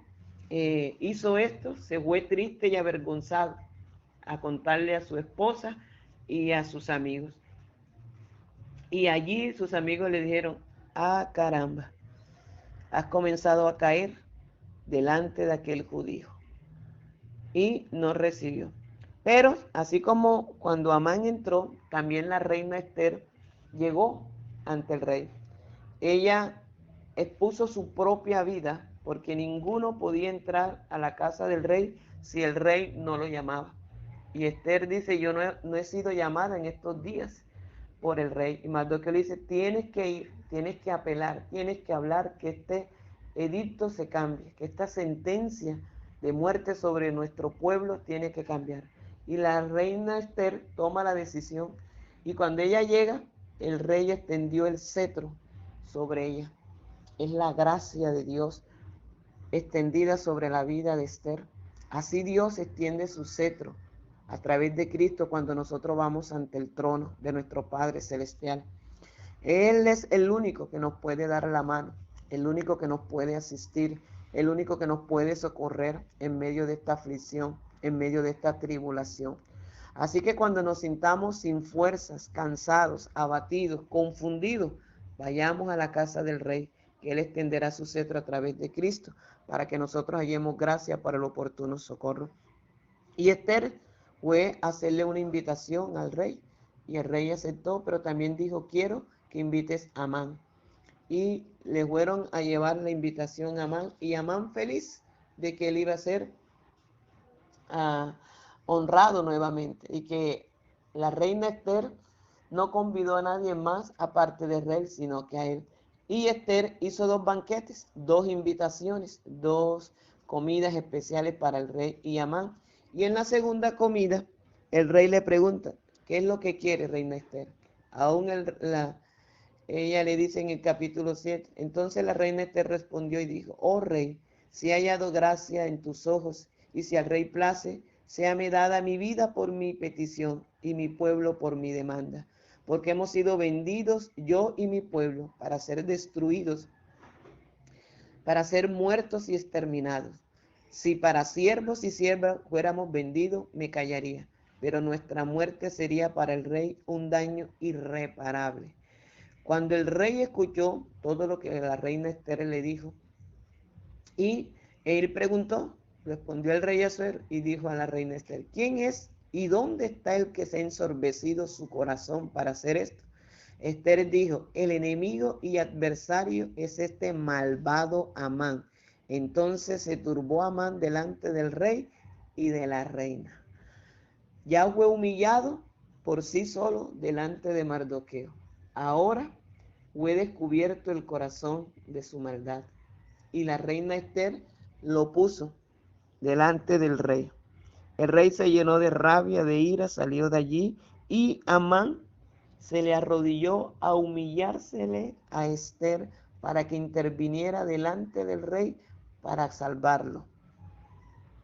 hizo esto, se fue triste y avergonzado a contarle a su esposa y a sus amigos. Y allí sus amigos le dijeron: ah, caramba, has comenzado a caer delante de aquel judío. Y no recibió. Pero así como cuando Amán entró, también la reina Esther llegó ante el rey. Ella expuso su propia vida porque ninguno podía entrar a la casa del rey si el rey no lo llamaba. Y Esther dice: yo no he sido llamada en estos días por el rey. Y Mardoqueo le dice: tienes que ir, tienes que apelar, tienes que hablar que este edicto se cambie, que esta sentencia de muerte sobre nuestro pueblo tiene que cambiar. Y la reina Esther toma la decisión y cuando ella llega, el rey extendió el cetro sobre ella. Es la gracia de Dios extendida sobre la vida de Esther. Así Dios extiende su cetro a través de Cristo cuando nosotros vamos ante el trono de nuestro Padre Celestial. Él es el único que nos puede dar la mano, el único que nos puede asistir, el único que nos puede socorrer en medio de esta aflicción, en medio de esta tribulación. Así que cuando nos sintamos sin fuerzas, cansados, abatidos, confundidos, vayamos a la casa del Rey, que Él extenderá su cetro a través de Cristo, para que nosotros hallemos gracia para el oportuno socorro. Y Esther fue a hacerle una invitación al rey, y el rey aceptó, pero también dijo: quiero que invites a Amán. Y le fueron a llevar la invitación a Amán, y Amán feliz de que él iba a ser honrado nuevamente, y que la reina Esther no convidó a nadie más aparte del rey, sino que a él. Y Esther hizo 2 banquetes, 2 invitaciones, 2 comidas especiales para el rey y Amán. Y en la segunda comida, el rey le pregunta: ¿qué es lo que quiere, reina Esther? Aún ella le dice en el capítulo 7. Entonces la reina Esther respondió y dijo: oh rey, si he hallado gracia en tus ojos, y si al rey place, séame dada mi vida por mi petición, y mi pueblo por mi demanda. Porque hemos sido vendidos, yo y mi pueblo, para ser destruidos, para ser muertos y exterminados. Si para siervos y siervas fuéramos vendidos, me callaría, pero nuestra muerte sería para el rey un daño irreparable. Cuando el rey escuchó todo lo que la reina Esther le dijo, y él preguntó, respondió el rey Asuero y dijo a la reina Esther: ¿quién es y dónde está el que se ha ensorbecido su corazón para hacer esto? Esther dijo: el enemigo y adversario es este malvado Amán. Entonces se turbó Amán delante del rey y de la reina. Ya fue humillado por sí solo delante de Mardoqueo. Ahora fue descubierto el corazón de su maldad. Y la reina Esther lo puso delante del rey. El rey se llenó de rabia, de ira, salió de allí y Amán se le arrodilló a humillársele a Esther para que interviniera delante del rey para salvarlo.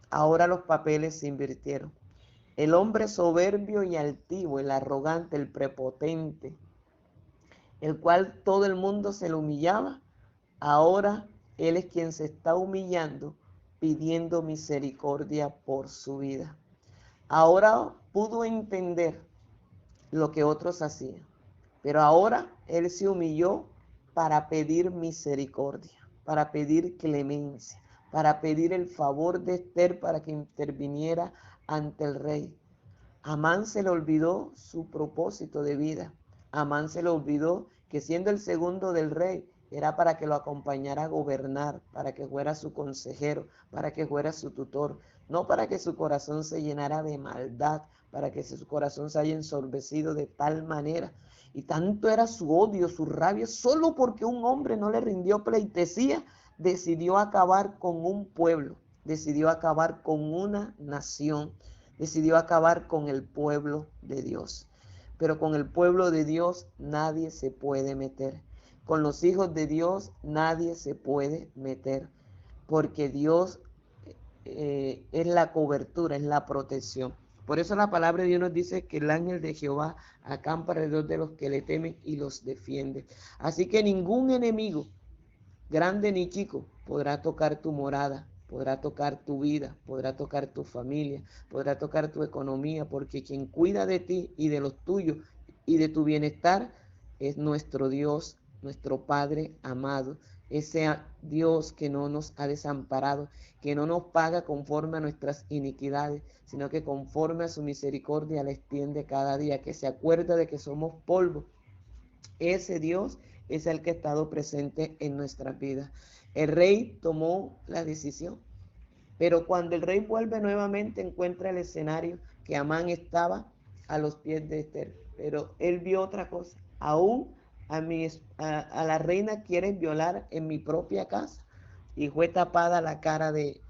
Ahora los papeles se invirtieron. El hombre soberbio y altivo, el arrogante, el prepotente, el cual todo el mundo se le humillaba, ahora él es quien se está humillando, pidiendo misericordia por su vida. Ahora pudo entender lo que otros hacían, pero ahora él se humilló para pedir misericordia, para pedir clemencia, para pedir el favor de Esther para que interviniera ante el rey. Amán se le olvidó su propósito de vida. Amán se le olvidó que siendo el segundo del rey, era para que lo acompañara a gobernar, para que fuera su consejero, para que fuera su tutor, no para que su corazón se llenara de maldad, para que su corazón se haya ensorbecido de tal manera. Y tanto era su odio, su rabia, solo porque un hombre no le rindió pleitesía, decidió acabar con un pueblo, decidió acabar con una nación, decidió acabar con el pueblo de Dios. Pero con el pueblo de Dios nadie se puede meter. Con los hijos de Dios nadie se puede meter, porque Dios es la cobertura, es la protección. Por eso la palabra de Dios nos dice que el ángel de Jehová acampa alrededor de los que le temen y los defiende. Así que ningún enemigo, grande ni chico, podrá tocar tu morada, podrá tocar tu vida, podrá tocar tu familia, podrá tocar tu economía, porque quien cuida de ti y de los tuyos y de tu bienestar es nuestro Dios, nuestro Padre amado, ese Dios que no nos ha desamparado, que no nos paga conforme a nuestras iniquidades, sino que conforme a su misericordia la extiende cada día, que se acuerda de que somos polvo. Ese Dios es el que ha estado presente en nuestras vidas. El rey tomó la decisión, pero cuando el rey vuelve nuevamente encuentra el escenario que Amán estaba a los pies de Esther, pero él vio otra cosa. Aún a la reina quieren violar en mi propia casa. Y fue tapada la cara de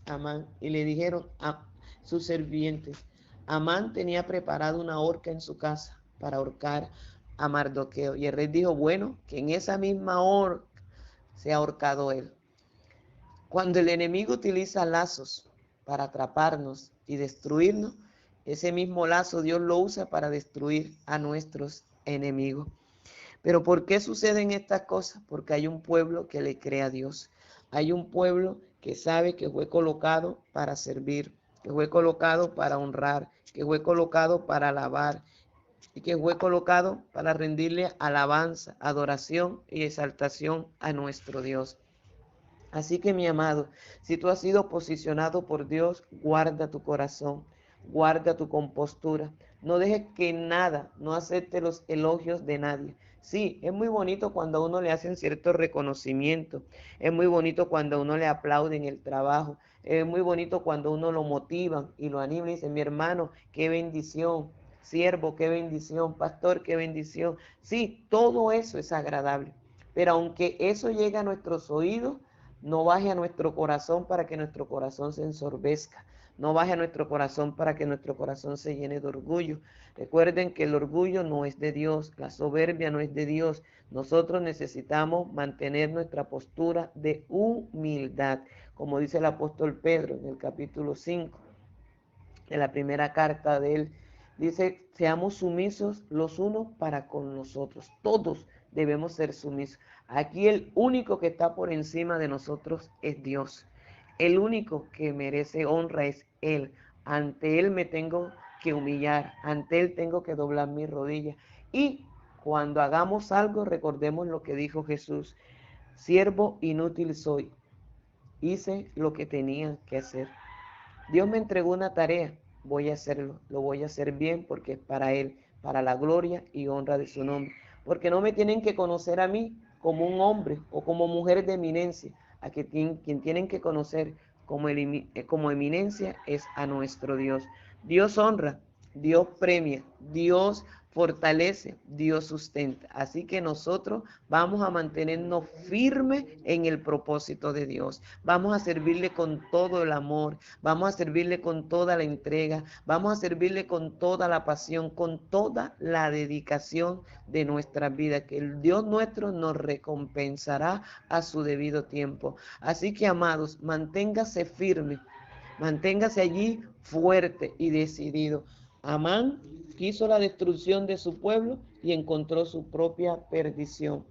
Amán y le dijeron a sus sirvientes, Amán tenía preparado una horca en su casa para ahorcar a Mardoqueo. Y el rey dijo, bueno, que en esa misma horca sea ahorcado él. Cuando el enemigo utiliza lazos para atraparnos y destruirnos, ese mismo lazo Dios lo usa para destruir a nuestros enemigos. Pero ¿por qué suceden estas cosas? Porque hay un pueblo que le cree a Dios. Hay un pueblo que sabe que fue colocado para servir, que fue colocado para honrar, que fue colocado para alabar y que fue colocado para rendirle alabanza, adoración y exaltación a nuestro Dios. Así que mi amado, si tú has sido posicionado por Dios, guarda tu corazón, guarda tu compostura. No dejes que nada, no acepte los elogios de nadie. Sí, es muy bonito cuando a uno le hacen cierto reconocimiento. Es muy bonito cuando a uno le aplauden el trabajo. Es muy bonito cuando uno lo motivan y lo animan y dicen, mi hermano, qué bendición. Siervo, qué bendición. Pastor, qué bendición. Sí, todo eso es agradable. Pero aunque eso llegue a nuestros oídos, no baje a nuestro corazón para que nuestro corazón se ensorbezca. No baje a nuestro corazón para que nuestro corazón se llene de orgullo. Recuerden que el orgullo no es de Dios, la soberbia no es de Dios. Nosotros necesitamos mantener nuestra postura de humildad, como dice el apóstol Pedro en el capítulo 5 de la primera carta de él. Dice, seamos sumisos los unos para con los otros. Todos debemos ser sumisos. Aquí el único que está por encima de nosotros es Dios. El único que merece honra es Él. Ante Él me tengo que humillar. Ante Él tengo que doblar mis rodillas. Y cuando hagamos algo, recordemos lo que dijo Jesús. Siervo inútil soy. Hice lo que tenía que hacer. Dios me entregó una tarea, voy a hacerlo, lo voy a hacer bien porque es para Él, para la gloria y honra de su nombre. Porque no me tienen que conocer a mí como un hombre o como mujer de eminencia, a quien tienen que conocer como eminencia es a nuestro Dios. Dios honra, Dios premia, Dios fortalece, Dios sustenta. Así que nosotros vamos a mantenernos firmes en el propósito de Dios. Vamos a servirle con todo el amor, vamos a servirle con toda la entrega, vamos a servirle con toda la pasión, con toda la dedicación de nuestra vida, que el Dios nuestro nos recompensará a su debido tiempo. Así que, amados, manténgase firme, manténgase allí fuerte y decidido. Amán quiso la destrucción de su pueblo y encontró su propia perdición.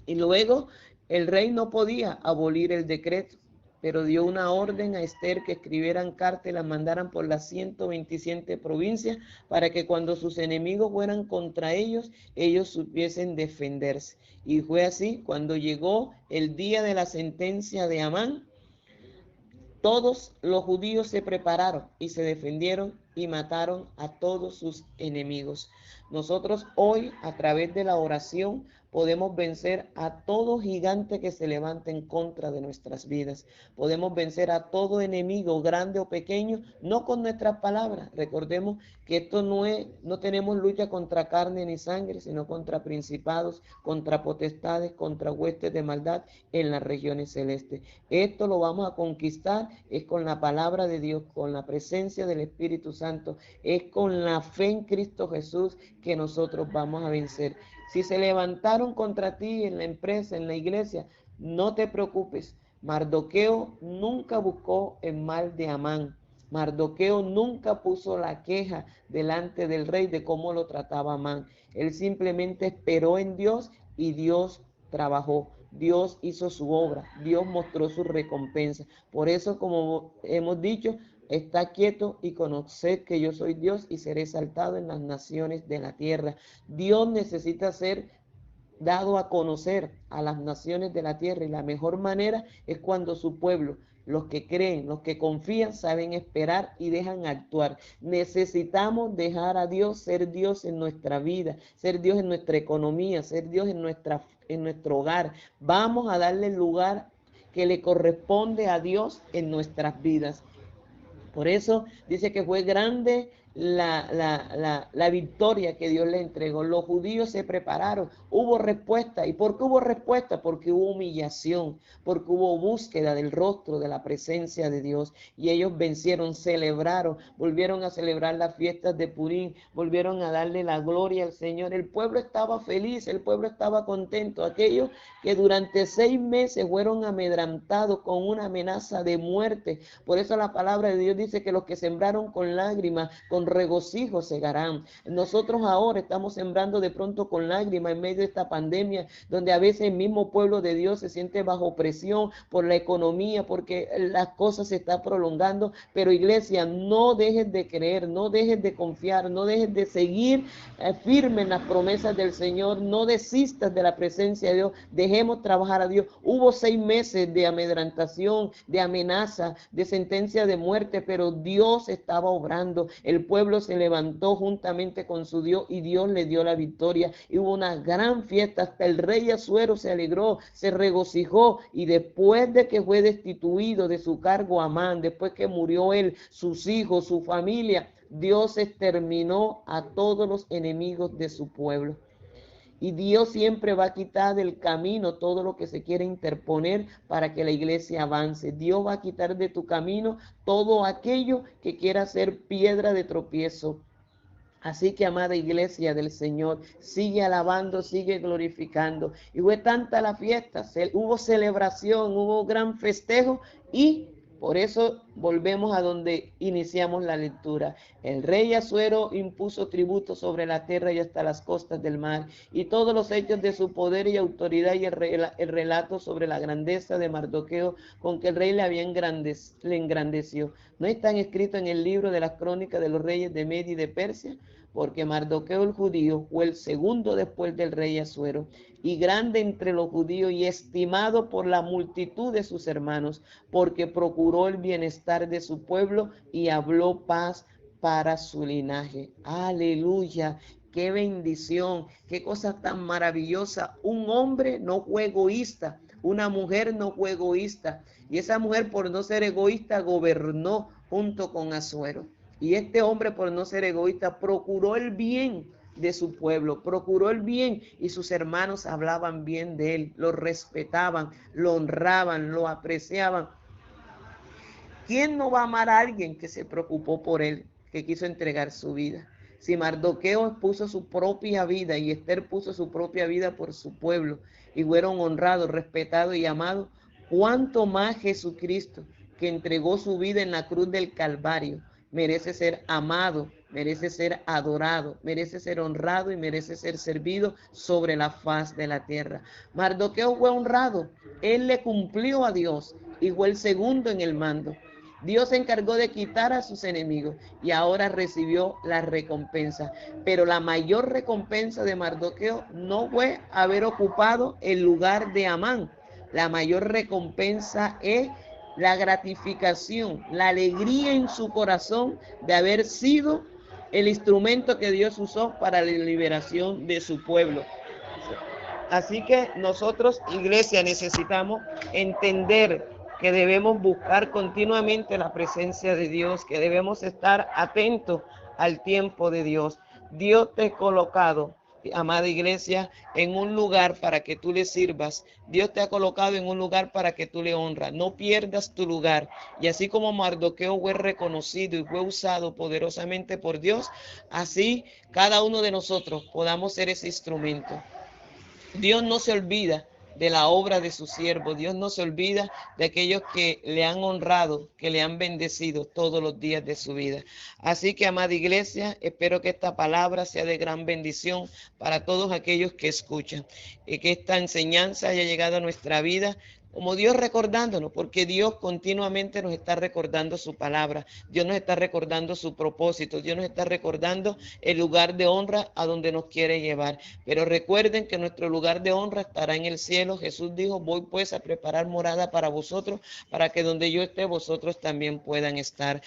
Y luego el rey no podía abolir el decreto, pero dio una orden a Esther que escribieran cartas y las mandaran por las 127 provincias para que cuando sus enemigos fueran contra ellos, ellos supiesen defenderse. Y fue así, cuando llegó el día de la sentencia de Amán, todos los judíos se prepararon y se defendieron y mataron a todos sus enemigos. Nosotros hoy, a través de la oración, podemos vencer a todo gigante que se levante en contra de nuestras vidas. Podemos vencer a todo enemigo, grande o pequeño, no con nuestras palabras. Recordemos que esto no tenemos lucha contra carne ni sangre, sino contra principados, contra potestades, contra huestes de maldad en las regiones celestes. Esto lo vamos a conquistar es con la palabra de Dios, con la presencia del Espíritu Santo, es con la fe en Cristo Jesús que nosotros vamos a vencer. Si se levantaron contra ti en la empresa, en la iglesia, no te preocupes. Mardoqueo nunca buscó el mal de Amán. Mardoqueo nunca puso la queja delante del rey de cómo lo trataba Amán. Él simplemente esperó en Dios y Dios trabajó. Dios hizo su obra, Dios mostró su recompensa. Por eso, como hemos dicho, está quieto y conoced que yo soy Dios y seré exaltado en las naciones de la tierra. Dios necesita ser dado a conocer a las naciones de la tierra y la mejor manera es cuando su pueblo, los que creen, los que confían, saben esperar y dejan actuar. Necesitamos dejar a Dios ser Dios en nuestra vida, ser Dios en nuestra economía, ser Dios en nuestro hogar. Vamos a darle el lugar que le corresponde a Dios en nuestras vidas. Por eso dice que fue grande la victoria que Dios le entregó. Los judíos se prepararon, hubo respuesta. ¿Y por qué hubo respuesta? Porque hubo humillación, porque hubo búsqueda del rostro, de la presencia de Dios. Y ellos vencieron, celebraron, volvieron a celebrar las fiestas de Purim, volvieron a darle la gloria al Señor. El pueblo estaba feliz, el pueblo estaba contento. Aquellos que durante 6 meses fueron amedrentados con una amenaza de muerte. Por eso la palabra de Dios dice que los que sembraron con lágrimas, con regocijo segarán. Nosotros ahora estamos sembrando de pronto con lágrimas en medio de esta pandemia, donde a veces el mismo pueblo de Dios se siente bajo presión por la economía, porque las cosas se están prolongando. Pero iglesia, no dejes de creer, no dejes de confiar, no dejes de seguir firme en las promesas del Señor, no desistas de la presencia de Dios, dejemos trabajar a Dios. Hubo 6 meses de amedrentación, de amenaza, de sentencia de muerte, pero Dios estaba obrando. El pueblo se levantó juntamente con su Dios y Dios le dio la victoria. Y hubo una gran fiesta, hasta el rey Asuero se alegró, se regocijó. Y después de que fue destituido de su cargo Amán, después que murió él, sus hijos, su familia, Dios exterminó a todos los enemigos de su pueblo. Y Dios siempre va a quitar del camino todo lo que se quiere interponer para que la iglesia avance. Dios va a quitar de tu camino todo aquello que quiera ser piedra de tropiezo. Así que, amada iglesia del Señor, sigue alabando, sigue glorificando. Y fue tanta la fiesta, hubo celebración, hubo gran festejo y por eso volvemos a donde iniciamos la lectura. El rey Asuero impuso tributo sobre la tierra y hasta las costas del mar, y todos los hechos de su poder y autoridad y el relato sobre la grandeza de Mardoqueo con que el rey le engrandeció. ¿No están escritos en el libro de las crónicas de los reyes de Media y de Persia? Porque Mardoqueo el judío fue el segundo después del rey Asuero, y grande entre los judíos y estimado por la multitud de sus hermanos, porque procuró el bienestar de su pueblo y habló paz para su linaje. Aleluya. Qué bendición, qué cosa tan maravillosa. Un hombre no fue egoísta, una mujer no fue egoísta, y esa mujer, por no ser egoísta, gobernó junto con Asuero. Y este hombre, por no ser egoísta, procuró el bien de su pueblo, procuró el bien, y sus hermanos hablaban bien de él, lo respetaban, lo honraban, lo apreciaban. ¿Quién no va a amar a alguien que se preocupó por él, que quiso entregar su vida? Si Mardoqueo puso su propia vida y Esther puso su propia vida por su pueblo y fueron honrados, respetados y amados, ¿cuánto más Jesucristo, que entregó su vida en la cruz del Calvario, merece ser amado, merece ser adorado, merece ser honrado y merece ser servido sobre la faz de la tierra? Mardoqueo fue honrado, él le cumplió a Dios y fue el segundo en el mando. Dios se encargó de quitar a sus enemigos y ahora recibió la recompensa. Pero la mayor recompensa de Mardoqueo no fue haber ocupado el lugar de Amán. La mayor recompensa es la gratificación, la alegría en su corazón de haber sido el instrumento que Dios usó para la liberación de su pueblo. Así que nosotros, iglesia, necesitamos entender que debemos buscar continuamente la presencia de Dios, que debemos estar atentos al tiempo de Dios. Dios te ha colocado, amada iglesia, en un lugar para que tú le sirvas. Dios te ha colocado en un lugar para que tú le honras. No pierdas tu lugar. Y así como Mardoqueo fue reconocido y fue usado poderosamente por Dios, así cada uno de nosotros podamos ser ese instrumento. Dios no se olvida de la obra de su siervo. Dios no se olvida de aquellos que le han honrado, que le han bendecido todos los días de su vida. Así que, amada iglesia, espero que esta palabra sea de gran bendición para todos aquellos que escuchan y que esta enseñanza haya llegado a nuestra vida como Dios recordándonos, porque Dios continuamente nos está recordando su palabra, Dios nos está recordando su propósito, Dios nos está recordando el lugar de honra a donde nos quiere llevar. Pero recuerden que nuestro lugar de honra estará en el cielo. Jesús dijo, voy pues a preparar morada para vosotros, para que donde yo esté, vosotros también puedan estar.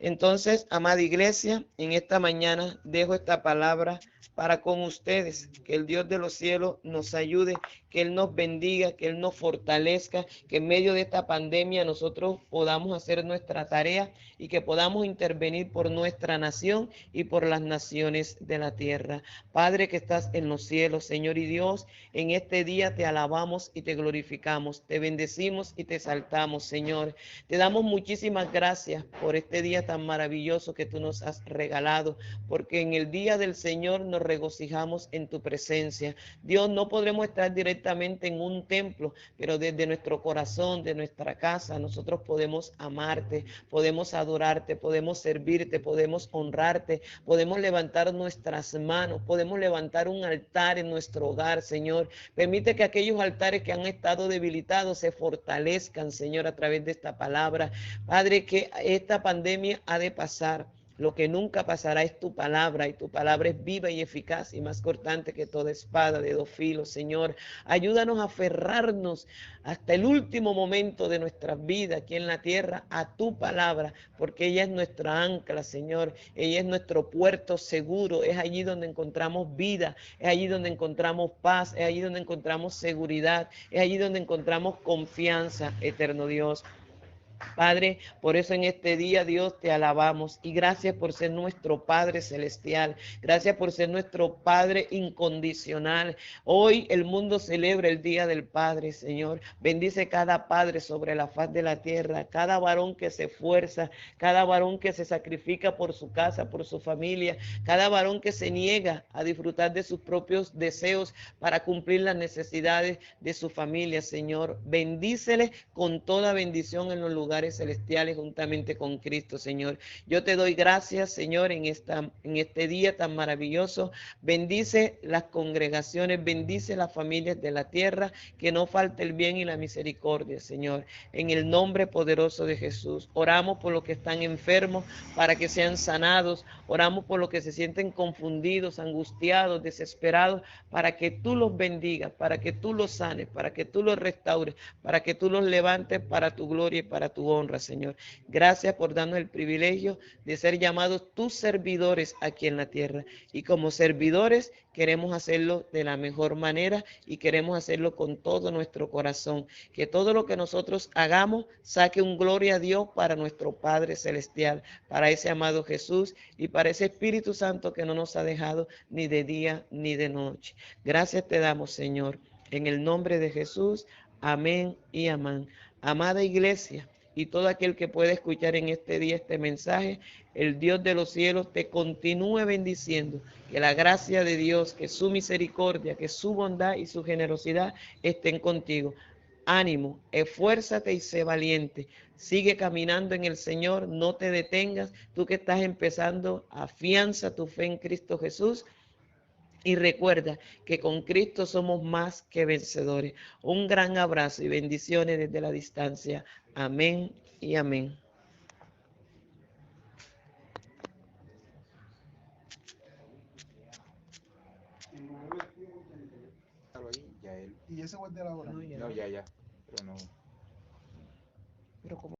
Entonces, amada iglesia, en esta mañana dejo esta palabra para con ustedes, que el Dios de los cielos nos ayude, que Él nos bendiga, que Él nos fortalezca, que en medio de esta pandemia nosotros podamos hacer nuestra tarea y que podamos intervenir por nuestra nación y por las naciones de la tierra. Padre que estás en los cielos, Señor y Dios, en este día te alabamos y te glorificamos, te bendecimos y te exaltamos, Señor. Te damos muchísimas gracias por este día tan maravilloso que tú nos has regalado, porque en el día del Señor nos regocijamos en tu presencia. Dios, no podremos estar directamente en un templo, pero desde nuestro corazón, de nuestra casa, nosotros podemos amarte, podemos adorarte, podemos servirte, podemos honrarte, podemos levantar nuestras manos, podemos levantar un altar en nuestro hogar, Señor. Permite que aquellos altares que han estado debilitados se fortalezcan, Señor, a través de esta palabra. Padre, que esta pandemia ha de pasar. Lo que nunca pasará es tu palabra, y tu palabra es viva y eficaz y más cortante que toda espada de dos filos, Señor. Ayúdanos a aferrarnos hasta el último momento de nuestra vida aquí en la tierra a tu palabra, porque ella es nuestra ancla, Señor. Ella es nuestro puerto seguro, es allí donde encontramos vida, es allí donde encontramos paz, es allí donde encontramos seguridad, es allí donde encontramos confianza, eterno Dios. Padre, por eso en este día, Dios, te alabamos y gracias por ser nuestro Padre celestial. Gracias por ser nuestro Padre incondicional. Hoy el mundo celebra el Día del Padre, Señor. Bendice cada padre sobre la faz de la tierra, cada varón que se esfuerza, cada varón que se sacrifica por su casa, por su familia, cada varón que se niega a disfrutar de sus propios deseos para cumplir las necesidades de su familia, Señor. Bendícele con toda bendición en los lugares celestiales juntamente con Cristo, Señor. Yo te doy gracias, Señor, en este día tan maravilloso. Bendice las congregaciones, bendice las familias de la tierra, que no falte el bien y la misericordia, Señor. En el nombre poderoso de Jesús. Oramos por los que están enfermos para que sean sanados. Oramos por los que se sienten confundidos, angustiados, desesperados, para que tú los bendigas, para que tú los sanes, para que tú los restaures, para que tú los levantes para tu gloria y para tu tu honra, Señor. Gracias por darnos el privilegio de ser llamados tus servidores aquí en la tierra. Y como servidores queremos hacerlo de la mejor manera y queremos hacerlo con todo nuestro corazón. Que todo lo que nosotros hagamos saque un gloria a Dios para nuestro Padre Celestial, para ese amado Jesús y para ese Espíritu Santo que no nos ha dejado ni de día ni de noche. Gracias te damos, Señor, en el nombre de Jesús. Amén y amén. Amada iglesia y todo aquel que pueda escuchar en este día este mensaje, el Dios de los cielos te continúe bendiciendo. Que la gracia de Dios, que su misericordia, que su bondad y su generosidad estén contigo. Ánimo, esfuérzate y sé valiente. Sigue caminando en el Señor, no te detengas. Tú que estás empezando, afianza tu fe en Cristo Jesús. Y recuerda que con Cristo somos más que vencedores. Un gran abrazo y bendiciones desde la distancia. Amén y amén. ¿Y ese es de la hora? No, ya. No, ya. Pero no. Pero como